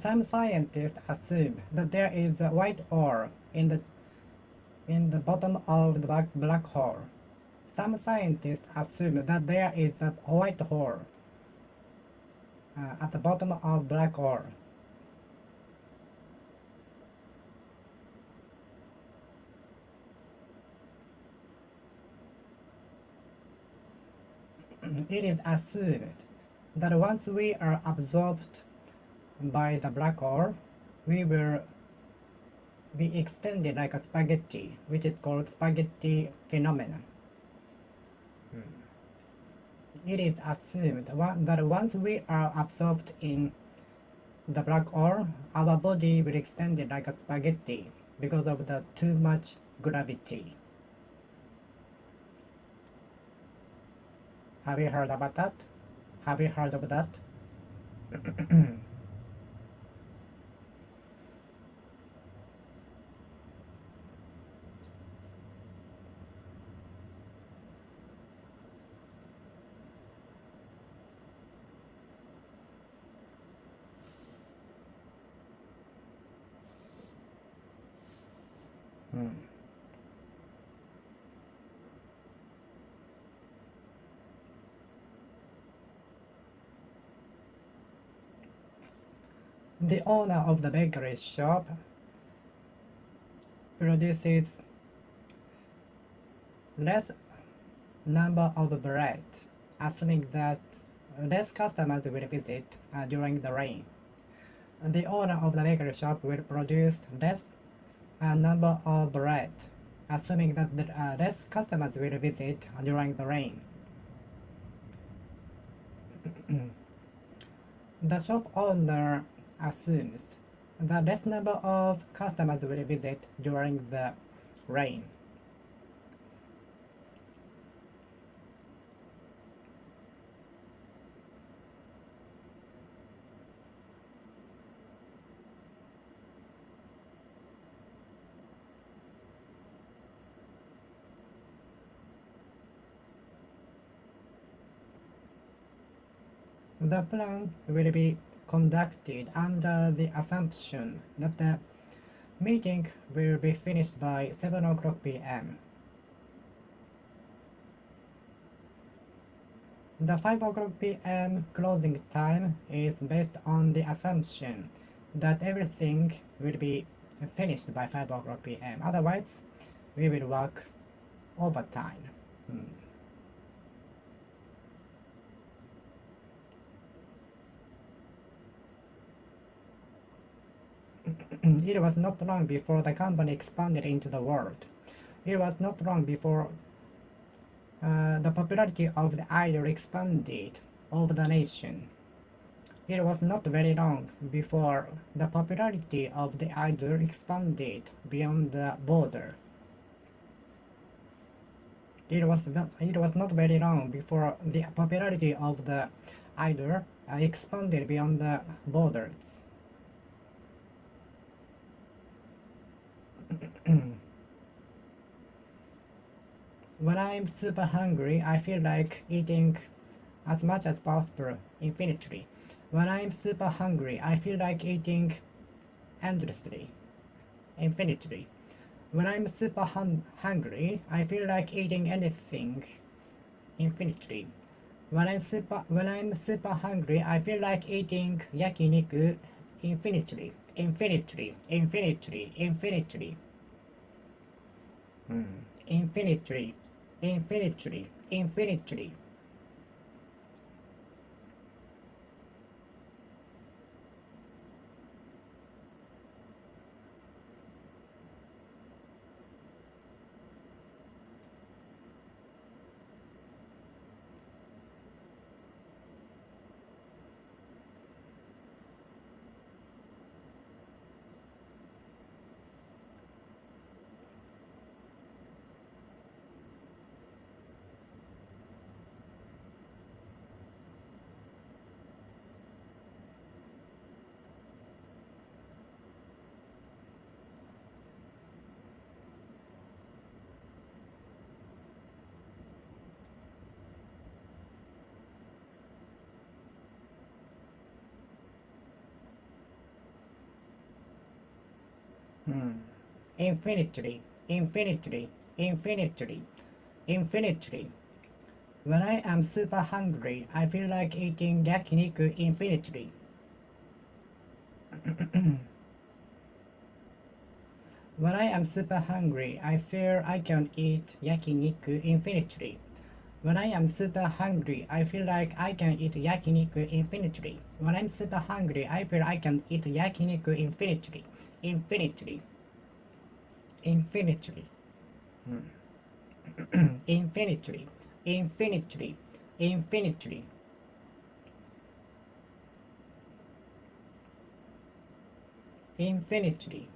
Some scientists assume that there is a white ore in the bottom of the black hole. Some scientists assume that there is a white hole at the bottom of black hole. It is assumed that once we are absorbed by the black hole, we will be extended like a spaghetti, which is called spaghetti phenomenon. It is assumed that once we are absorbed in the black hole, our body will extend it like a spaghetti because of the too much gravity. Have you heard about that? Have you heard of that? The owner of the bakery shop produces less number of bread, assuming that less customers will visit during the rain. The owner of the bakery shop will produce less number of bread, assuming that less customers will visit during the rain. The shop owner assumes that less number of customers will visit during the rain. The plan will be conducted under the assumption that the meeting will be finished by 7 o'clock p.m. The 5 o'clock p.m. closing time is based on the assumption that everything will be finished by 5 o'clock p.m. Otherwise, we will work overtime. It was not long before the company expanded into the world. It was not long before the popularity of the idol expanded over the nation. It was not very long before the popularity of the idol expanded beyond the border. It was not very long before the popularity of the idol expanded beyond the borders. When I'm super hungry, I feel like eating as much as possible infinitely. When I'm super hungry, I feel like eating endlessly, infinitely. When I'm super hungry, I feel like eating anything infinitely. When I'm super hungry, I feel like eating yakiniku infinitely, infinitely, infinitely, infinitely. Infinitely, infinitely, infinitely. Infinitely, infinitely, infinitely, infinitely. When I am super hungry, I feel like eating yakiniku infinitely. When I am super hungry, I feel I can eat yakiniku infinitely. When I am super hungry, I feel like I can eat yakiniku infinitely. When I'm super hungry, I feel I can eat yakiniku infinitely. Infinitely. Infinitely. Infinitely. Infinitely. Infinitely. Infinitely.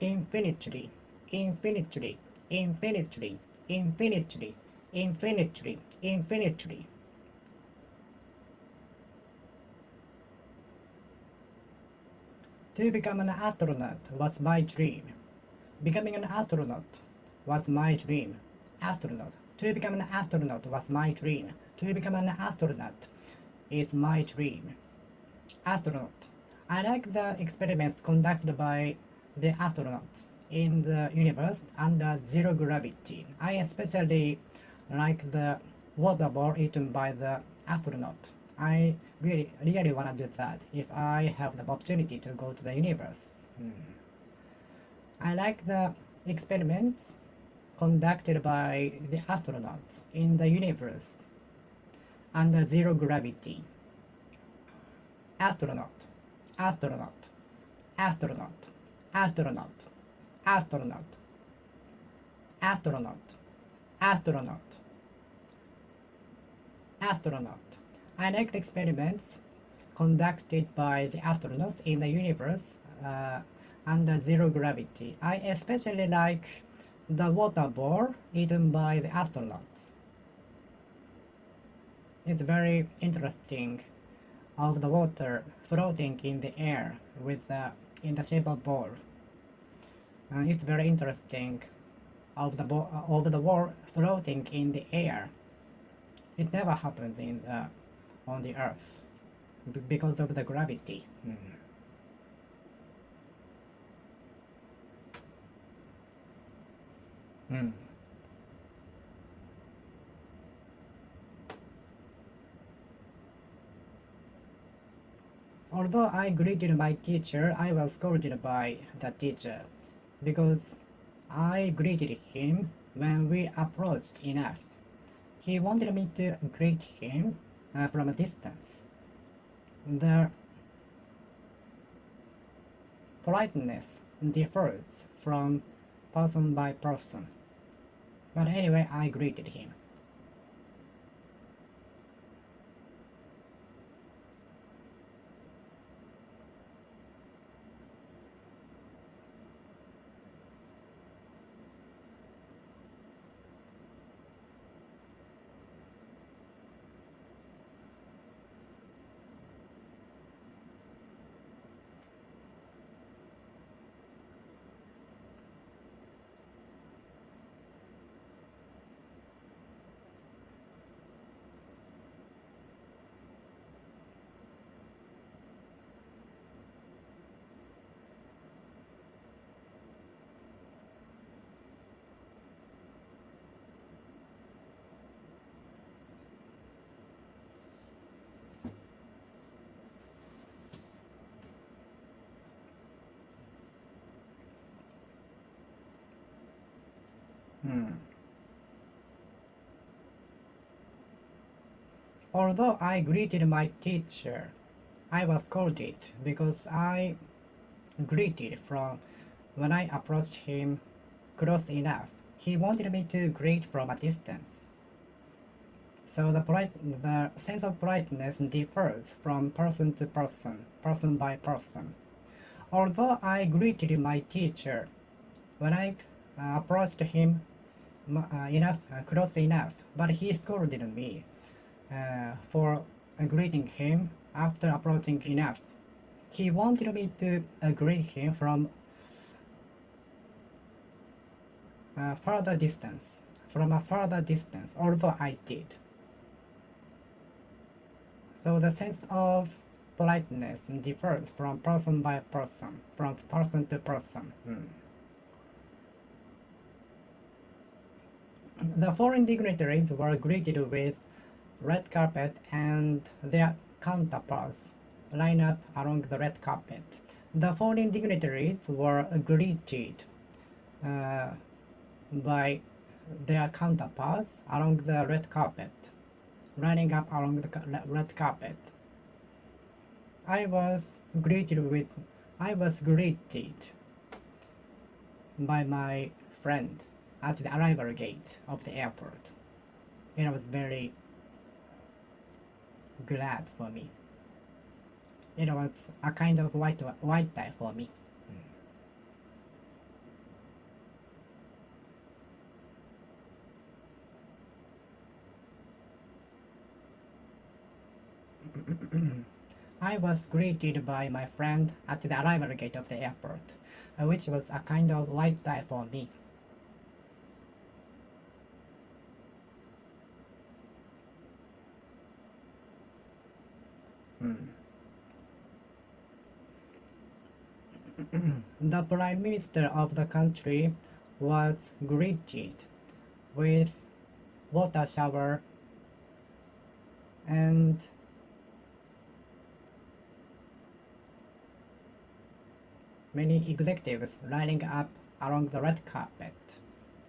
Infinitely. Infinitely. Infinitely. Infinitely. Infinitely. Infinitely. To become an astronaut was my dream. Becoming an astronaut was my dream. Astronaut. To become an astronaut was my dream. To become an astronaut is my dream. Astronaut. I like the experiments conducted by the astronauts in the universe under zero gravity. I especially like the water ball eaten by the astronaut. I really want to do that if I have the opportunity to go to the universe. I like the experiments conducted by the astronauts in the universe under zero gravity. Astronaut, astronaut, astronaut, astronaut, astronaut, astronaut, astronaut, astronaut. I like the experiments conducted by the astronauts in the universe under zero gravity. I especially like the water ball eaten by the astronauts. It's very interesting of the water floating in the air with in the shape of ball. It's very interesting of the ball floating in the air. It never happens on the Earth because of the gravity. Mm. Although I greeted my teacher, I was scolded by the teacher because I greeted him when we approached enough. He wanted me to greet him from a distance. The politeness differs from person by person. But anyway, I greeted him. Although I greeted my teacher, I was scolded because I greeted from when I approached him close enough. He wanted me to greet from a distance. So the sense of politeness differs from person to person, person by person. Although I greeted my teacher when I approached him close enough, but he scolded me for greeting him after approaching enough. He wanted me to greet him from a further distance, although I did. So the sense of politeness differs from person by person, from person to person. The foreign dignitaries were greeted with red carpet and their counterparts line up along the red carpet. The foreign dignitaries were greeted by their counterparts along the red carpet, lining up along the red carpet. I was greeted by my friend at the arrival gate of the airport. It was very glad for me. It was a kind of white tie for me. I was greeted by my friend at the arrival gate of the airport, which was a kind of white tie for me. The Prime Minister of the country was greeted with water shower and many executives lining up along the red carpet,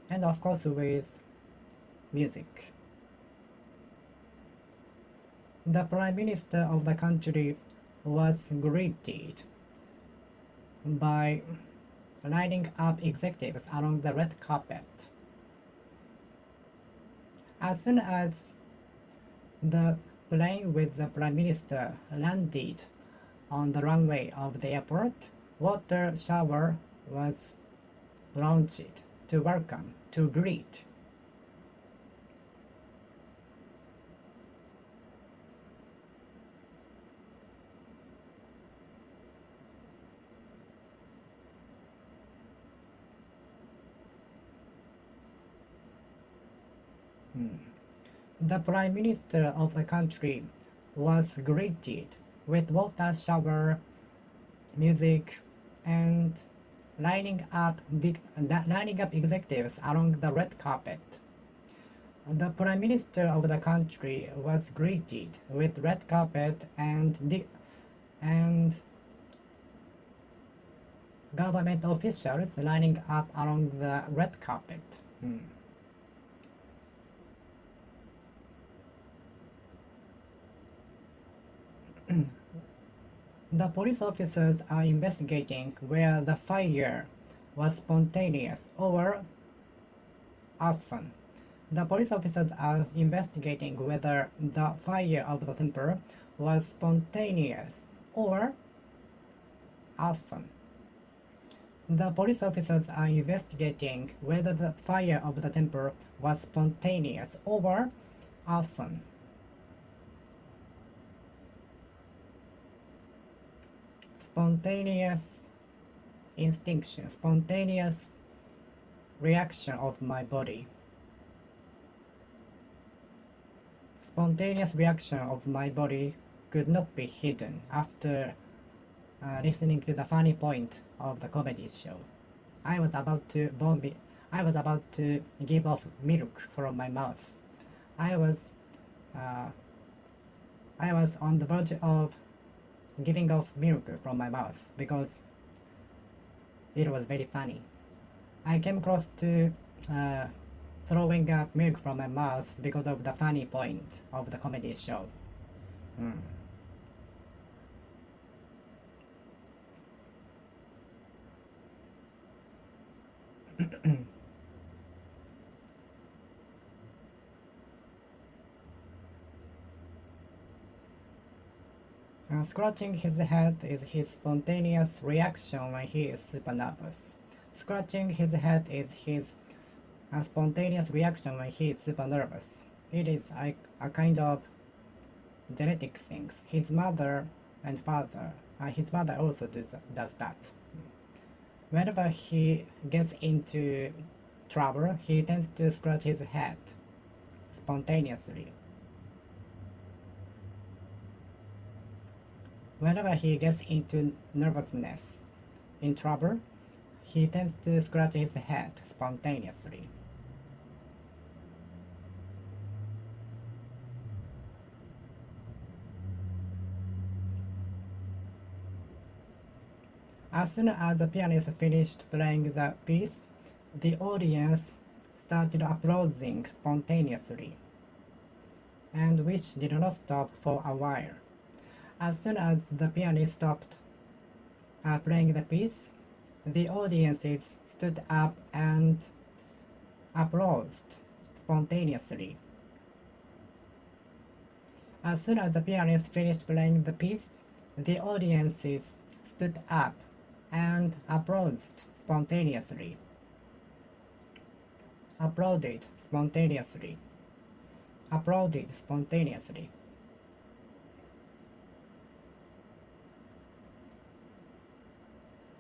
and of course with music. The Prime Minister of the country was greeted by lining up executives along the red carpet. As soon as the plane with the Prime Minister landed on the runway of the airport, water shower was launched to welcome, to greet. The Prime Minister of the country was greeted with water shower, music, and lining up executives along the red carpet. The Prime Minister of the country was greeted with red carpet and government officials lining up along the red carpet. The police officers are investigating where the fire was spontaneous or arson. The police officers are investigating whether the fire of the temple was spontaneous or arson. The police officers are investigating whether the fire of the temple was spontaneous or arson. Spontaneous instinction, spontaneous reaction of my body. Spontaneous reaction of my body could not be hidden after listening to the funny point of the comedy show. I was about to give off milk from my mouth. I was on the verge of giving off milk from my mouth because it was very funny. I came close to throwing up milk from my mouth because of the funny point of the comedy show. Scratching his head is his spontaneous reaction when he is super nervous. Scratching his head is his spontaneous reaction when he is super nervous. It is a kind of genetic thing. His mother and father, his mother also does that. Whenever he gets into trouble, he tends to scratch his head spontaneously. Whenever he gets into nervousness, in trouble, he tends to scratch his head spontaneously. As soon as the pianist finished playing the piece, the audience started applauding spontaneously, and which did not stop for a while. As soon as the pianist stopped playing the piece, the audiences stood up and applauded spontaneously. As soon as the pianist finished playing the piece, the audiences stood up and applauded spontaneously. Applauded spontaneously. Applauded spontaneously.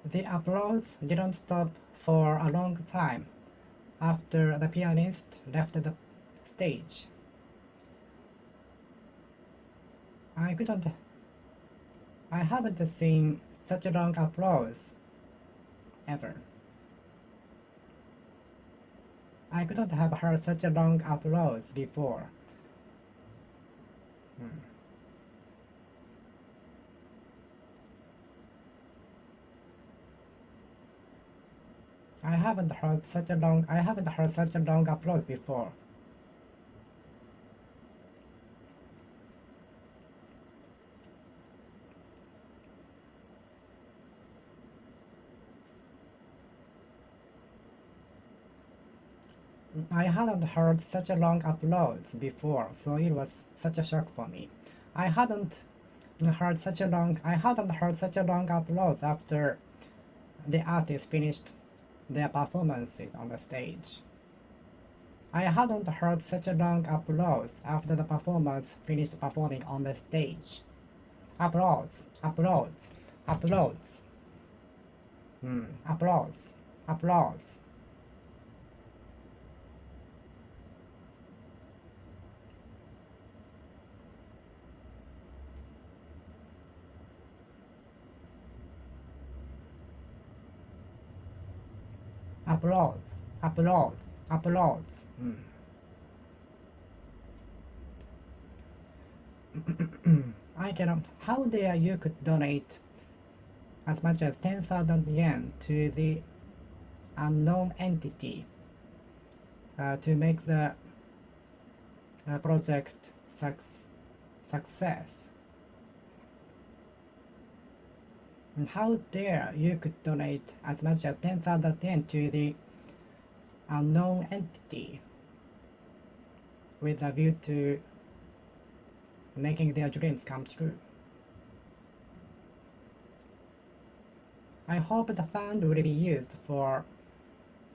The applause didn't stop for a long time after the pianist left the stage. I haven't seen such a long applause ever. I couldn't have heard such a long applause before. I haven't heard such a long applause before. I hadn't heard such a long applause before, so it was such a shock for me. I hadn't heard such a long applause after the artist finished their performances on the stage. I hadn't heard such a long applause after the performers finished performing on the stage. Applause, applause, applause. Applause, applause. Applause, applause, applause. I cannot. How dare you could donate as much as 10,000 yen to the unknown entity to make the project success. And how dare you could donate as much as 10,000 yen to the unknown entity with a view to making their dreams come true. I hope the fund will be used for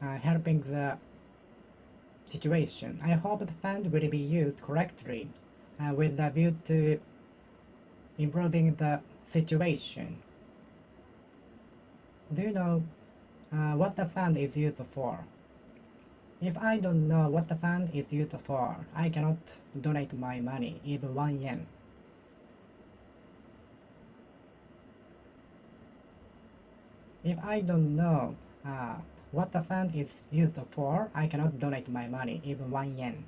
helping the situation. I hope the fund will be used correctly with a view to improving the situation. Do you know what the fund is used for? If I don't know what the fund is used for, I cannot donate my money, even 1 yen. If I don't know what the fund is used for, I cannot donate my money, even 1 yen.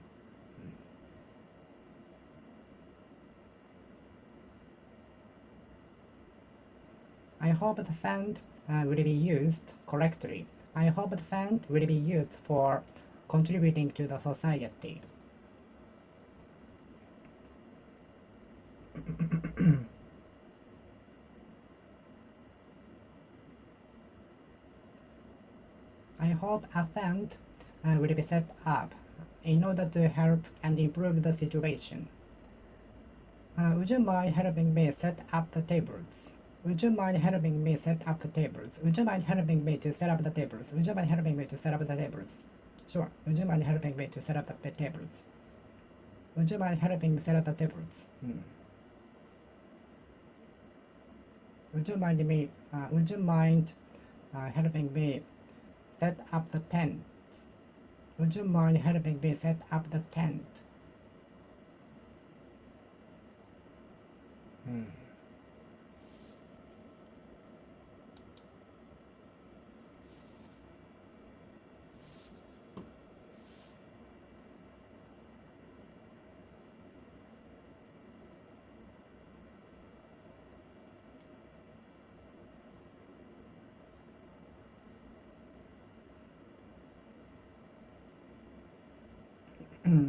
I hope the fund will be used correctly. I hope the fund will be used for contributing to the society. I hope a fund will be set up in order to help and improve the situation. Would you mind helping me set up the tables? Would you mind helping me set up the tables? Would you mind helping me to set up the tables? Would you mind helping me to set up the tables? Sure. Would you mind helping me to set up the tables? Would you mind helping me set up the tables? Would you mind helping me set up the tent? Would you mind helping me set up the tent?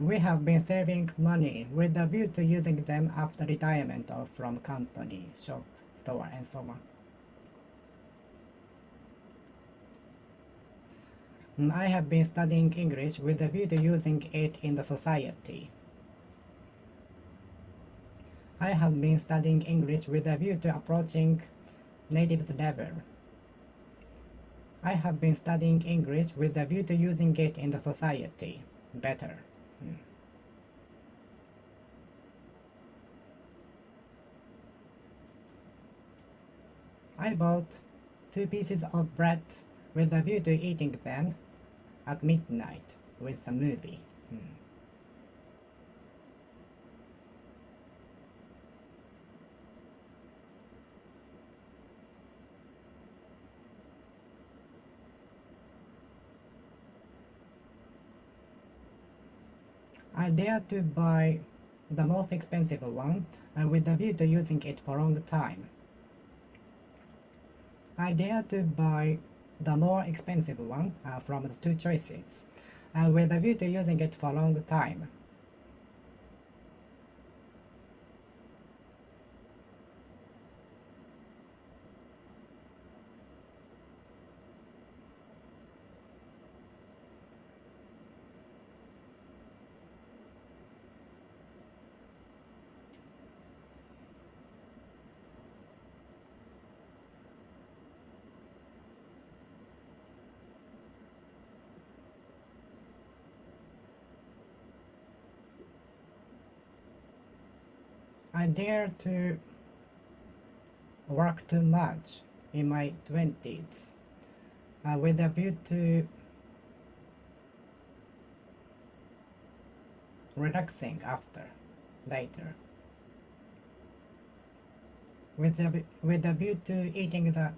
We have been saving money with a view to using them after retirement or from company, shop, store, and so on. I have been studying English with a view to using it in the society. I have been studying English with a view to approaching native's level. I have been studying English with a view to using it in the society better. I bought 2 pieces of bread with a view to eating them at midnight with a movie. I dare to buy the most expensive one with a view to using it for a long time. I dare to buy the more expensive one from the 2 choices with a view to using it for a long time. I dare to work too much in my 20s with a view to relaxing later. With a view to eating the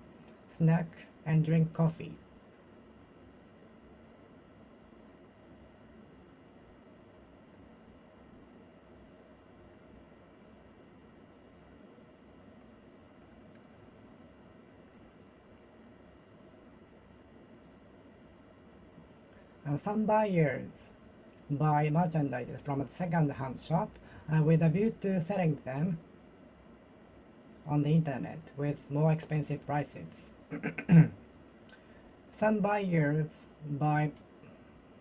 snack and drink coffee. Some buyers buy merchandise from a second-hand shop with a view to selling them on the internet with more expensive prices. Some buyers buy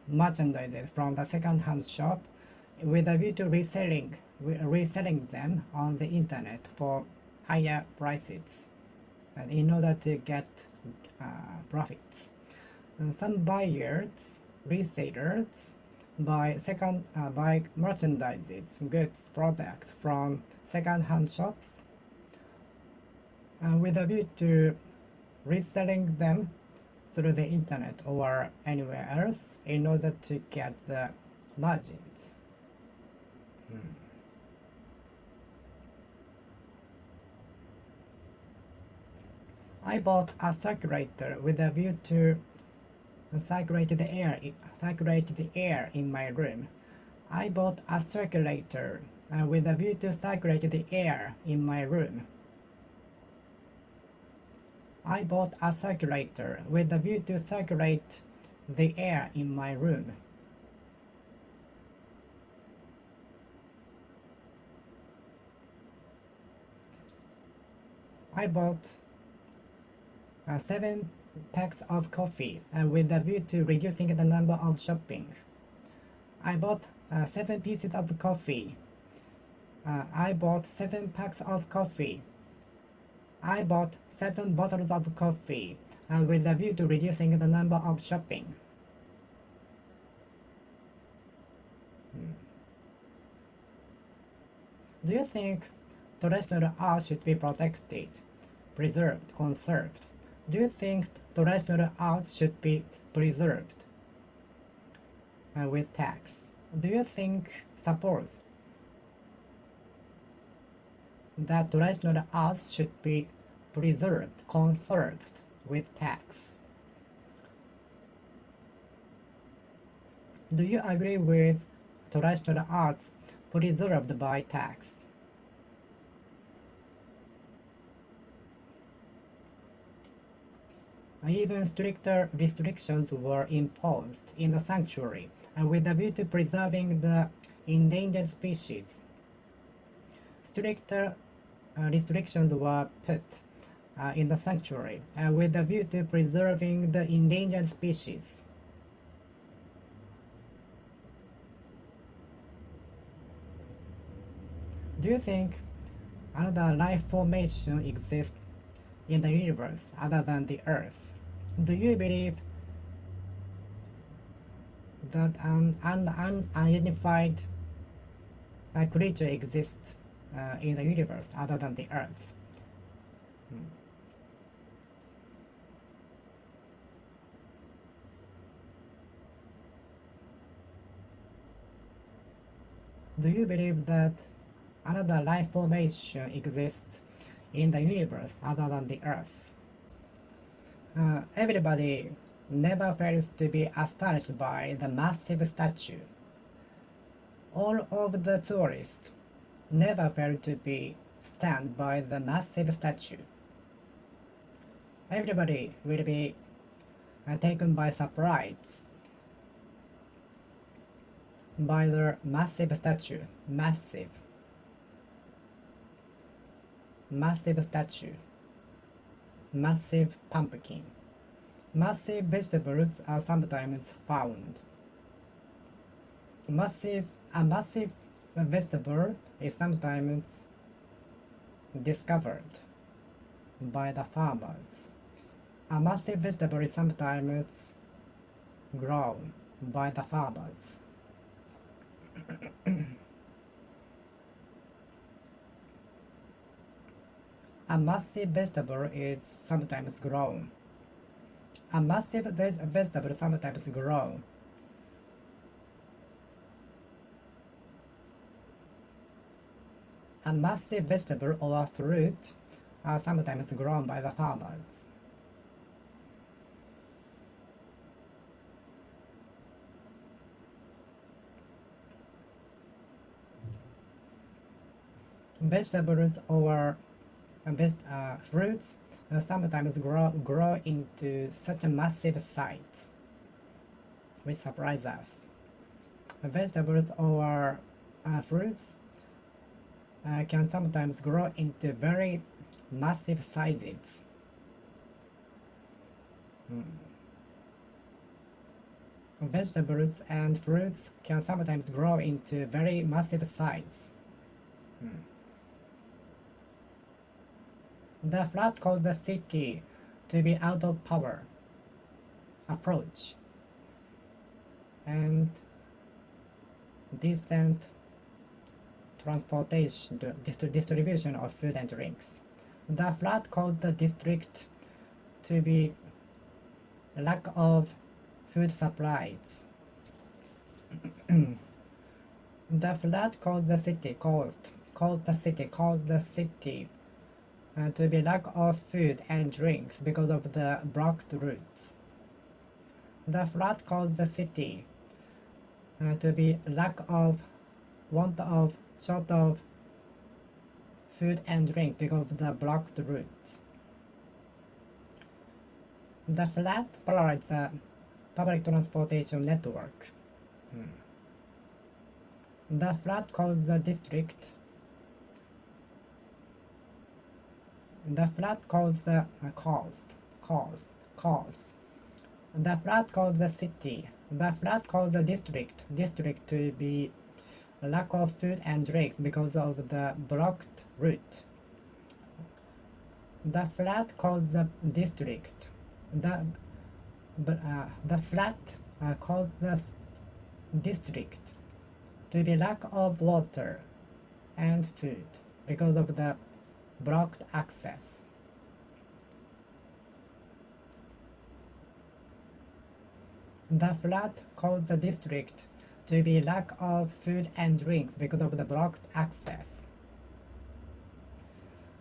merchandise from the second-hand shop with a view to reselling them on the internet for higher prices and in order to get profits. And some buyers, resellers, buy merchandise, goods, products from second-hand shops with a view to reselling them through the internet or anywhere else in order to get the margins. I bought a circulator with a view to circulate the air in my room. I bought a circulator with a view to circulate the air in my room. I bought a circulator with a view to circulate the air in my room. I bought 7 packs of coffee with a view to reducing the number of shopping. I bought 7 pieces of coffee. I bought 7 packs of coffee. I bought 7 bottles of coffee with a view to reducing the number of shopping. Do you think terrestrial Earth should be protected, preserved, conserved? Do you think terrestrial Earth should be preserved with tax? Do you think, suppose, that terrestrial Earth should be preserved, conserved with tax? Do you agree with terrestrial Earth preserved by tax? Even stricter restrictions were imposed in the sanctuary with a view to preserving the endangered species. Stricter restrictions were put in the sanctuary with a view to preserving the endangered species. Do you think another life formation exists in the universe other than the Earth? Do you believe that an unidentified creature exists in the universe other than the Earth? Do you believe that another life formation exists in the universe other than the Earth? Everybody never fails to be astonished by the massive statue. All of the tourists never fail to be stunned by the massive statue. Everybody will be taken by surprise by the massive statue. Massive statue. Massive pumpkin. Massive vegetables are sometimes found. A massive vegetable is sometimes discovered by the farmers. A massive vegetable is sometimes grown by the farmers. A massive vegetable is sometimes grown. A massive vegetable sometimes grown. A massive vegetable or fruit are sometimes grown by the farmers. Vegetables or fruits sometimes grow into such a massive size. which surprise us. Vegetables or fruits can sometimes grow into very massive sizes. Mm. Vegetables and fruits can sometimes grow into very massive size. Mm. The flood caused the city to be out of power. Approach and decent transportation, distribution of food and drinks. The flood caused the district to be lack of food supplies. The flood caused the city to be lack of food and drinks because of the blocked routes. The flood caused the city to be want of short of food and drink because of the blocked routes. The flood polarized the public transportation network. The flood caused the district. The flood caused the The flood caused the city. The flood caused the district to be lack of food and drinks because of the blocked route. The flood caused the district. The flood caused the district to be lack of water and food because of the blocked access. The flood caused the district to be lack of food and drinks because of the blocked access.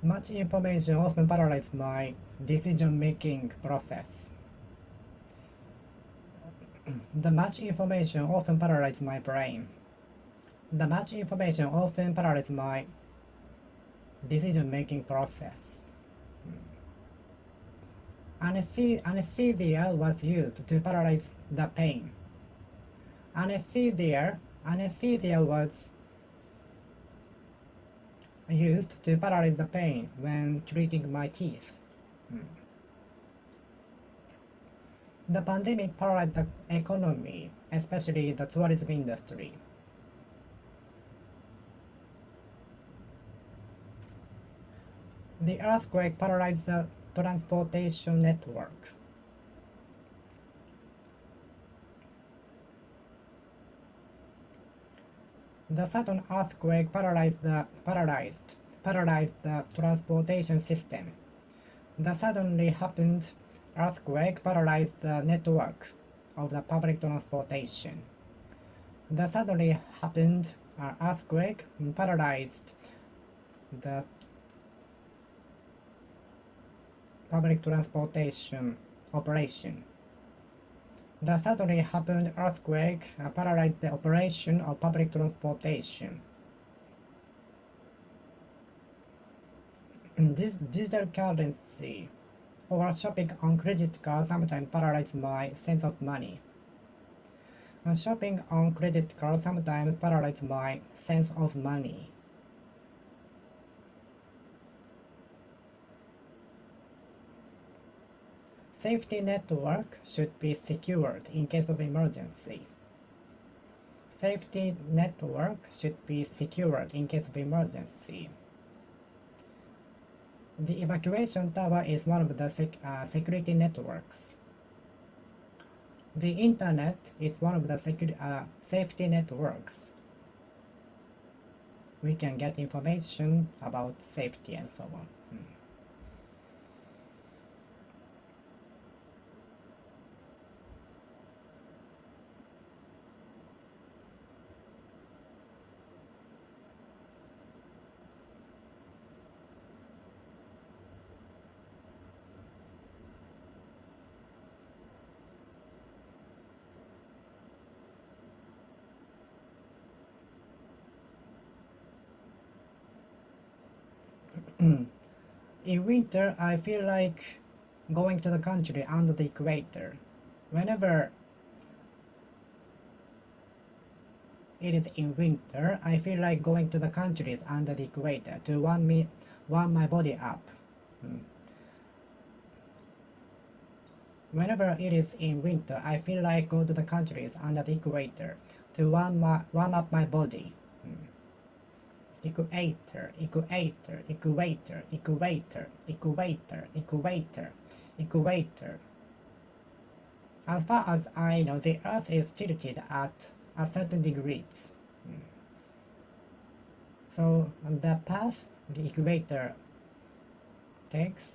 Much information often paralyzes my decision-making process. The much information often paralyzes my brain. The much information often paralyzes my decision-making process. Anesthesia was used to paralyze the pain. Anesthesia was used to paralyze the pain when treating my teeth. The pandemic paralyzed the economy, especially the tourism industry. The earthquake paralyzed the transportation network. The sudden earthquake paralyzed the transportation system. The suddenly happened earthquake paralyzed the network of the public transportation. The suddenly happened earthquake paralyzed the public transportation operation. The suddenly happened earthquake paralyzed the operation of public transportation. This digital currency or shopping on credit card sometimes paralyzes my sense of money. Shopping on credit card sometimes paralyzes my sense of money. Safety network should be secured in case of emergency. Safety network should be secured in case of emergency. The evacuation tower is one of the security networks. The internet is one of the safety networks. We can get information about safety and so on. In winter, I feel like going to the country under the equator. Whenever it is in winter, I feel like going to the countries under the equator to warm my body up. Whenever it is in winter, I feel like go to the countries under the equator to warm up my body. Equator, equator, equator, equator, equator, equator, equator. As far as I know, the Earth is tilted at a certain degrees. So the path the equator takes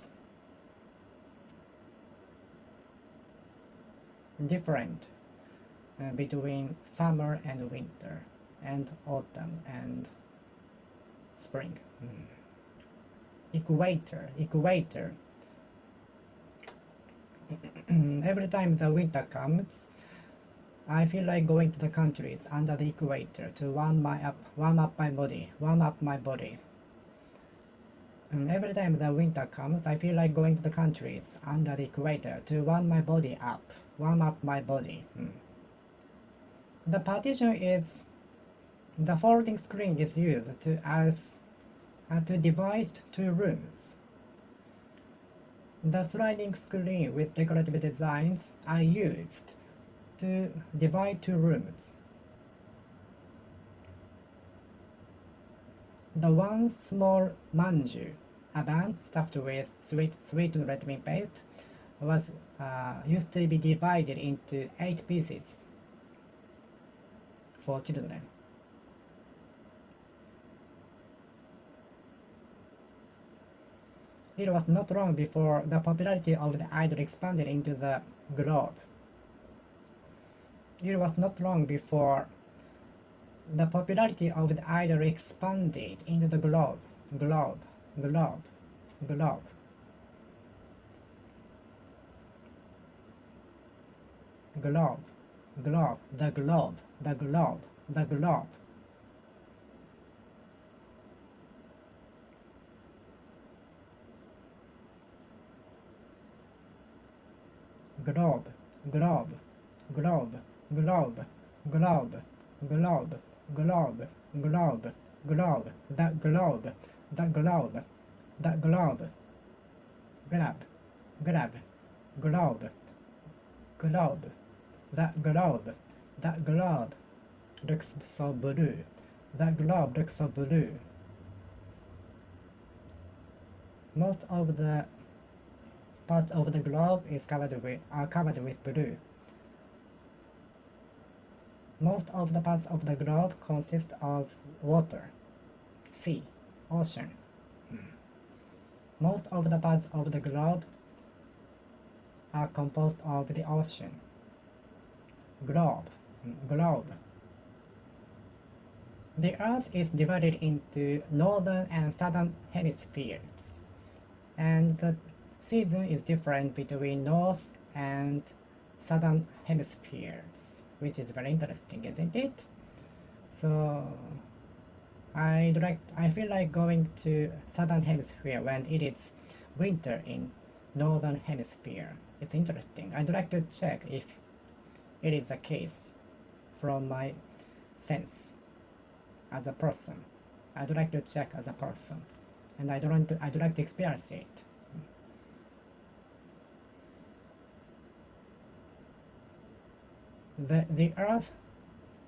different between summer and winter and autumn and spring. Equator, equator. Every time the winter comes, I feel like going to the countries under the equator to warm up my body. Every time the winter comes, I feel like going to the countries under the equator to warm up my body. The partition is the folding screen is used to divide two rooms. The sliding screen with decorative designs are used to divide two rooms. The one small manju, a bun stuffed with sweet red bean paste, was used to be divided into 8 pieces for children. It was not long before the popularity of the idol expanded into the globe. It was not long before the popularity of the idol expanded into the globe. Globe, globe, globe. Globe, globe, the globe, the globe, the globe. Globe, globe, globe, globe, globe, globe, globe, globe, globe, the globe, the globe, the globe, grab, grab, globe, globe, the globe, the globe looks so blue, the globe looks so blue. Most of the parts of the globe are covered with blue. Most of the parts of the globe consist of water, sea, ocean. Most of the parts of the globe are composed of the ocean. Globe, globe. The Earth is divided into northern and southern hemispheres, and the season is different between north and southern hemispheres, which is very interesting, isn't it? So I feel like going to southern hemisphere when it is winter in northern hemisphere. It's interesting. I'd like to check if it is the case from my sense as a person. I'd like to check as a person, and I'd like to experience it. The Earth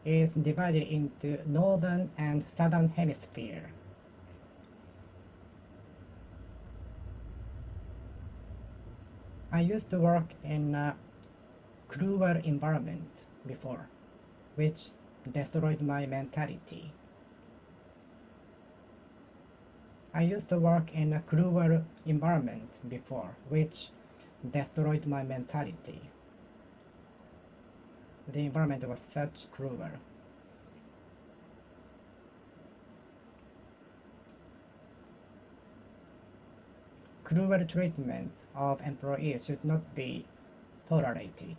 is divided into northern and southern hemisphere. I used to work in a cruel environment before, which destroyed my mentality. I used to work in a cruel environment before, which destroyed my mentality. The environment was such cruel. Cruel treatment of employees should not be tolerated.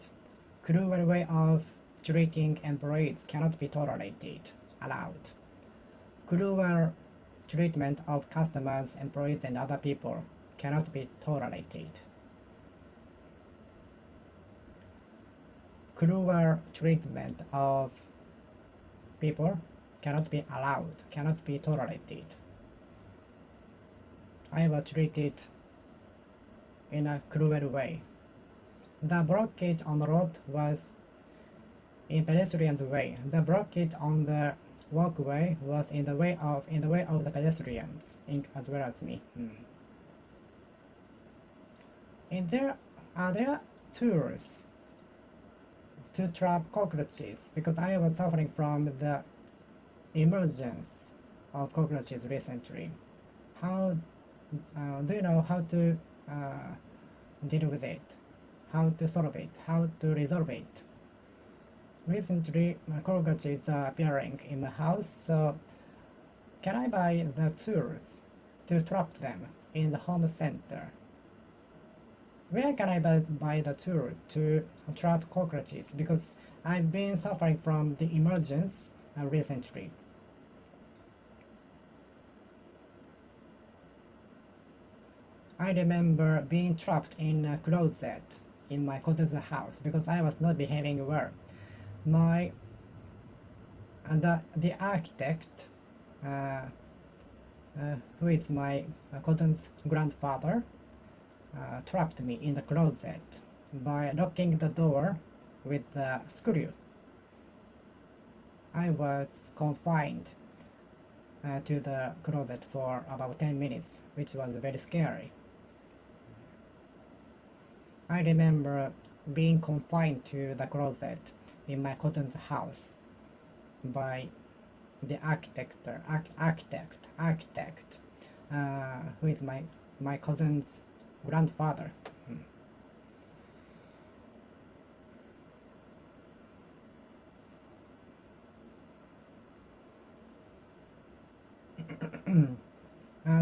Cruel way of treating employees cannot be tolerated, allowed. Cruel treatment of customers, employees, and other people cannot be tolerated. Cruel treatment of people cannot be allowed, cannot be tolerated. I was treated in a cruel way. The blockage on the road was in pedestrian's way. The blockage on the walkway was in the way of the pedestrians, as well as me. And are there tools to trap cockroaches? Because I was suffering from the emergence of cockroaches recently. How do you know how to deal with it? How to solve it? How to resolve it? Recently, cockroaches are appearing in my house, so can I buy the tools to trap them in the home center? Where can I buy the tools to trap cockroaches? Because I've been suffering from the emergence recently. I remember being trapped in a closet in my cousin's house because I was not behaving well. The architect, who is my cousin's grandfather, trapped me in the closet by locking the door with the screw. I was confined to the closet for about 10 minutes, which was very scary. I remember being confined to the closet in my cousin's house by the architect, who is my cousin's grandfather.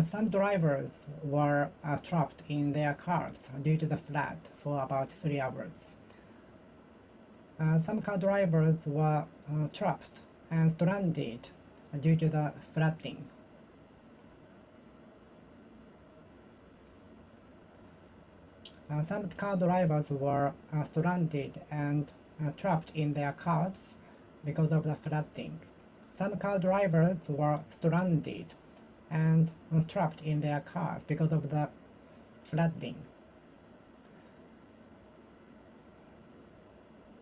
Some drivers were trapped in their cars due to the flood for about 3 hours. Some car drivers were trapped and stranded due to the flooding. Some car drivers were stranded and trapped in their cars because of the flooding. Some car drivers were stranded and trapped in their cars because of the flooding.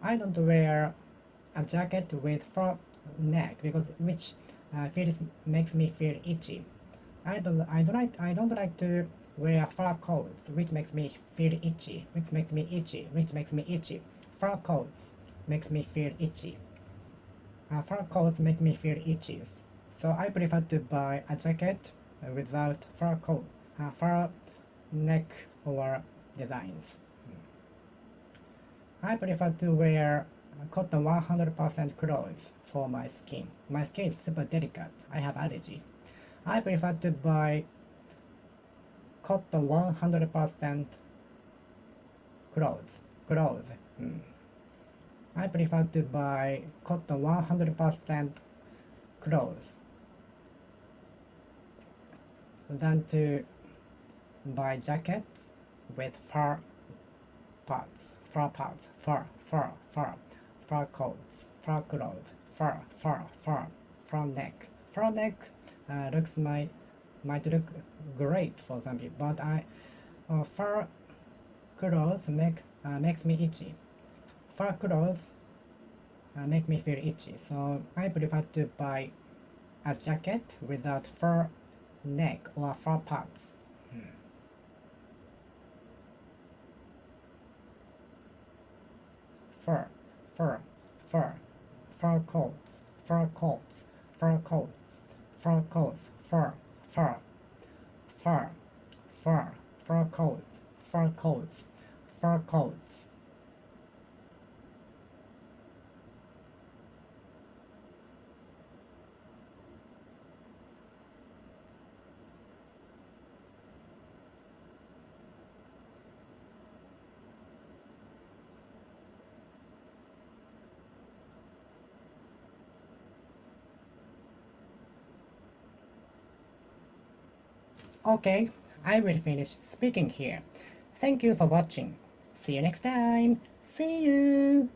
I don't wear a jacket with fur neck because which makes me feel itchy. I don't like to wear fur coats which makes me feel itchy. Fur coats makes me feel itchy. Fur coats make me feel itchy. So I prefer to buy a jacket without fur neck or designs. I prefer to wear cotton 100% clothes for my skin. My skin is super delicate. I have allergy. I prefer to buy cotton 100% clothes. I prefer to buy cotton 100% clothes than to buy jackets with fur coats, fur clothes, fur neck. Fur neck might look great for some people, but fur clothes makes me itchy. Fur clothes make me feel itchy, so I prefer to buy a jacket without fur neck or fur parts. Fur coats. Okay, I will finish speaking here. Thank you for watching. See you next time. See you!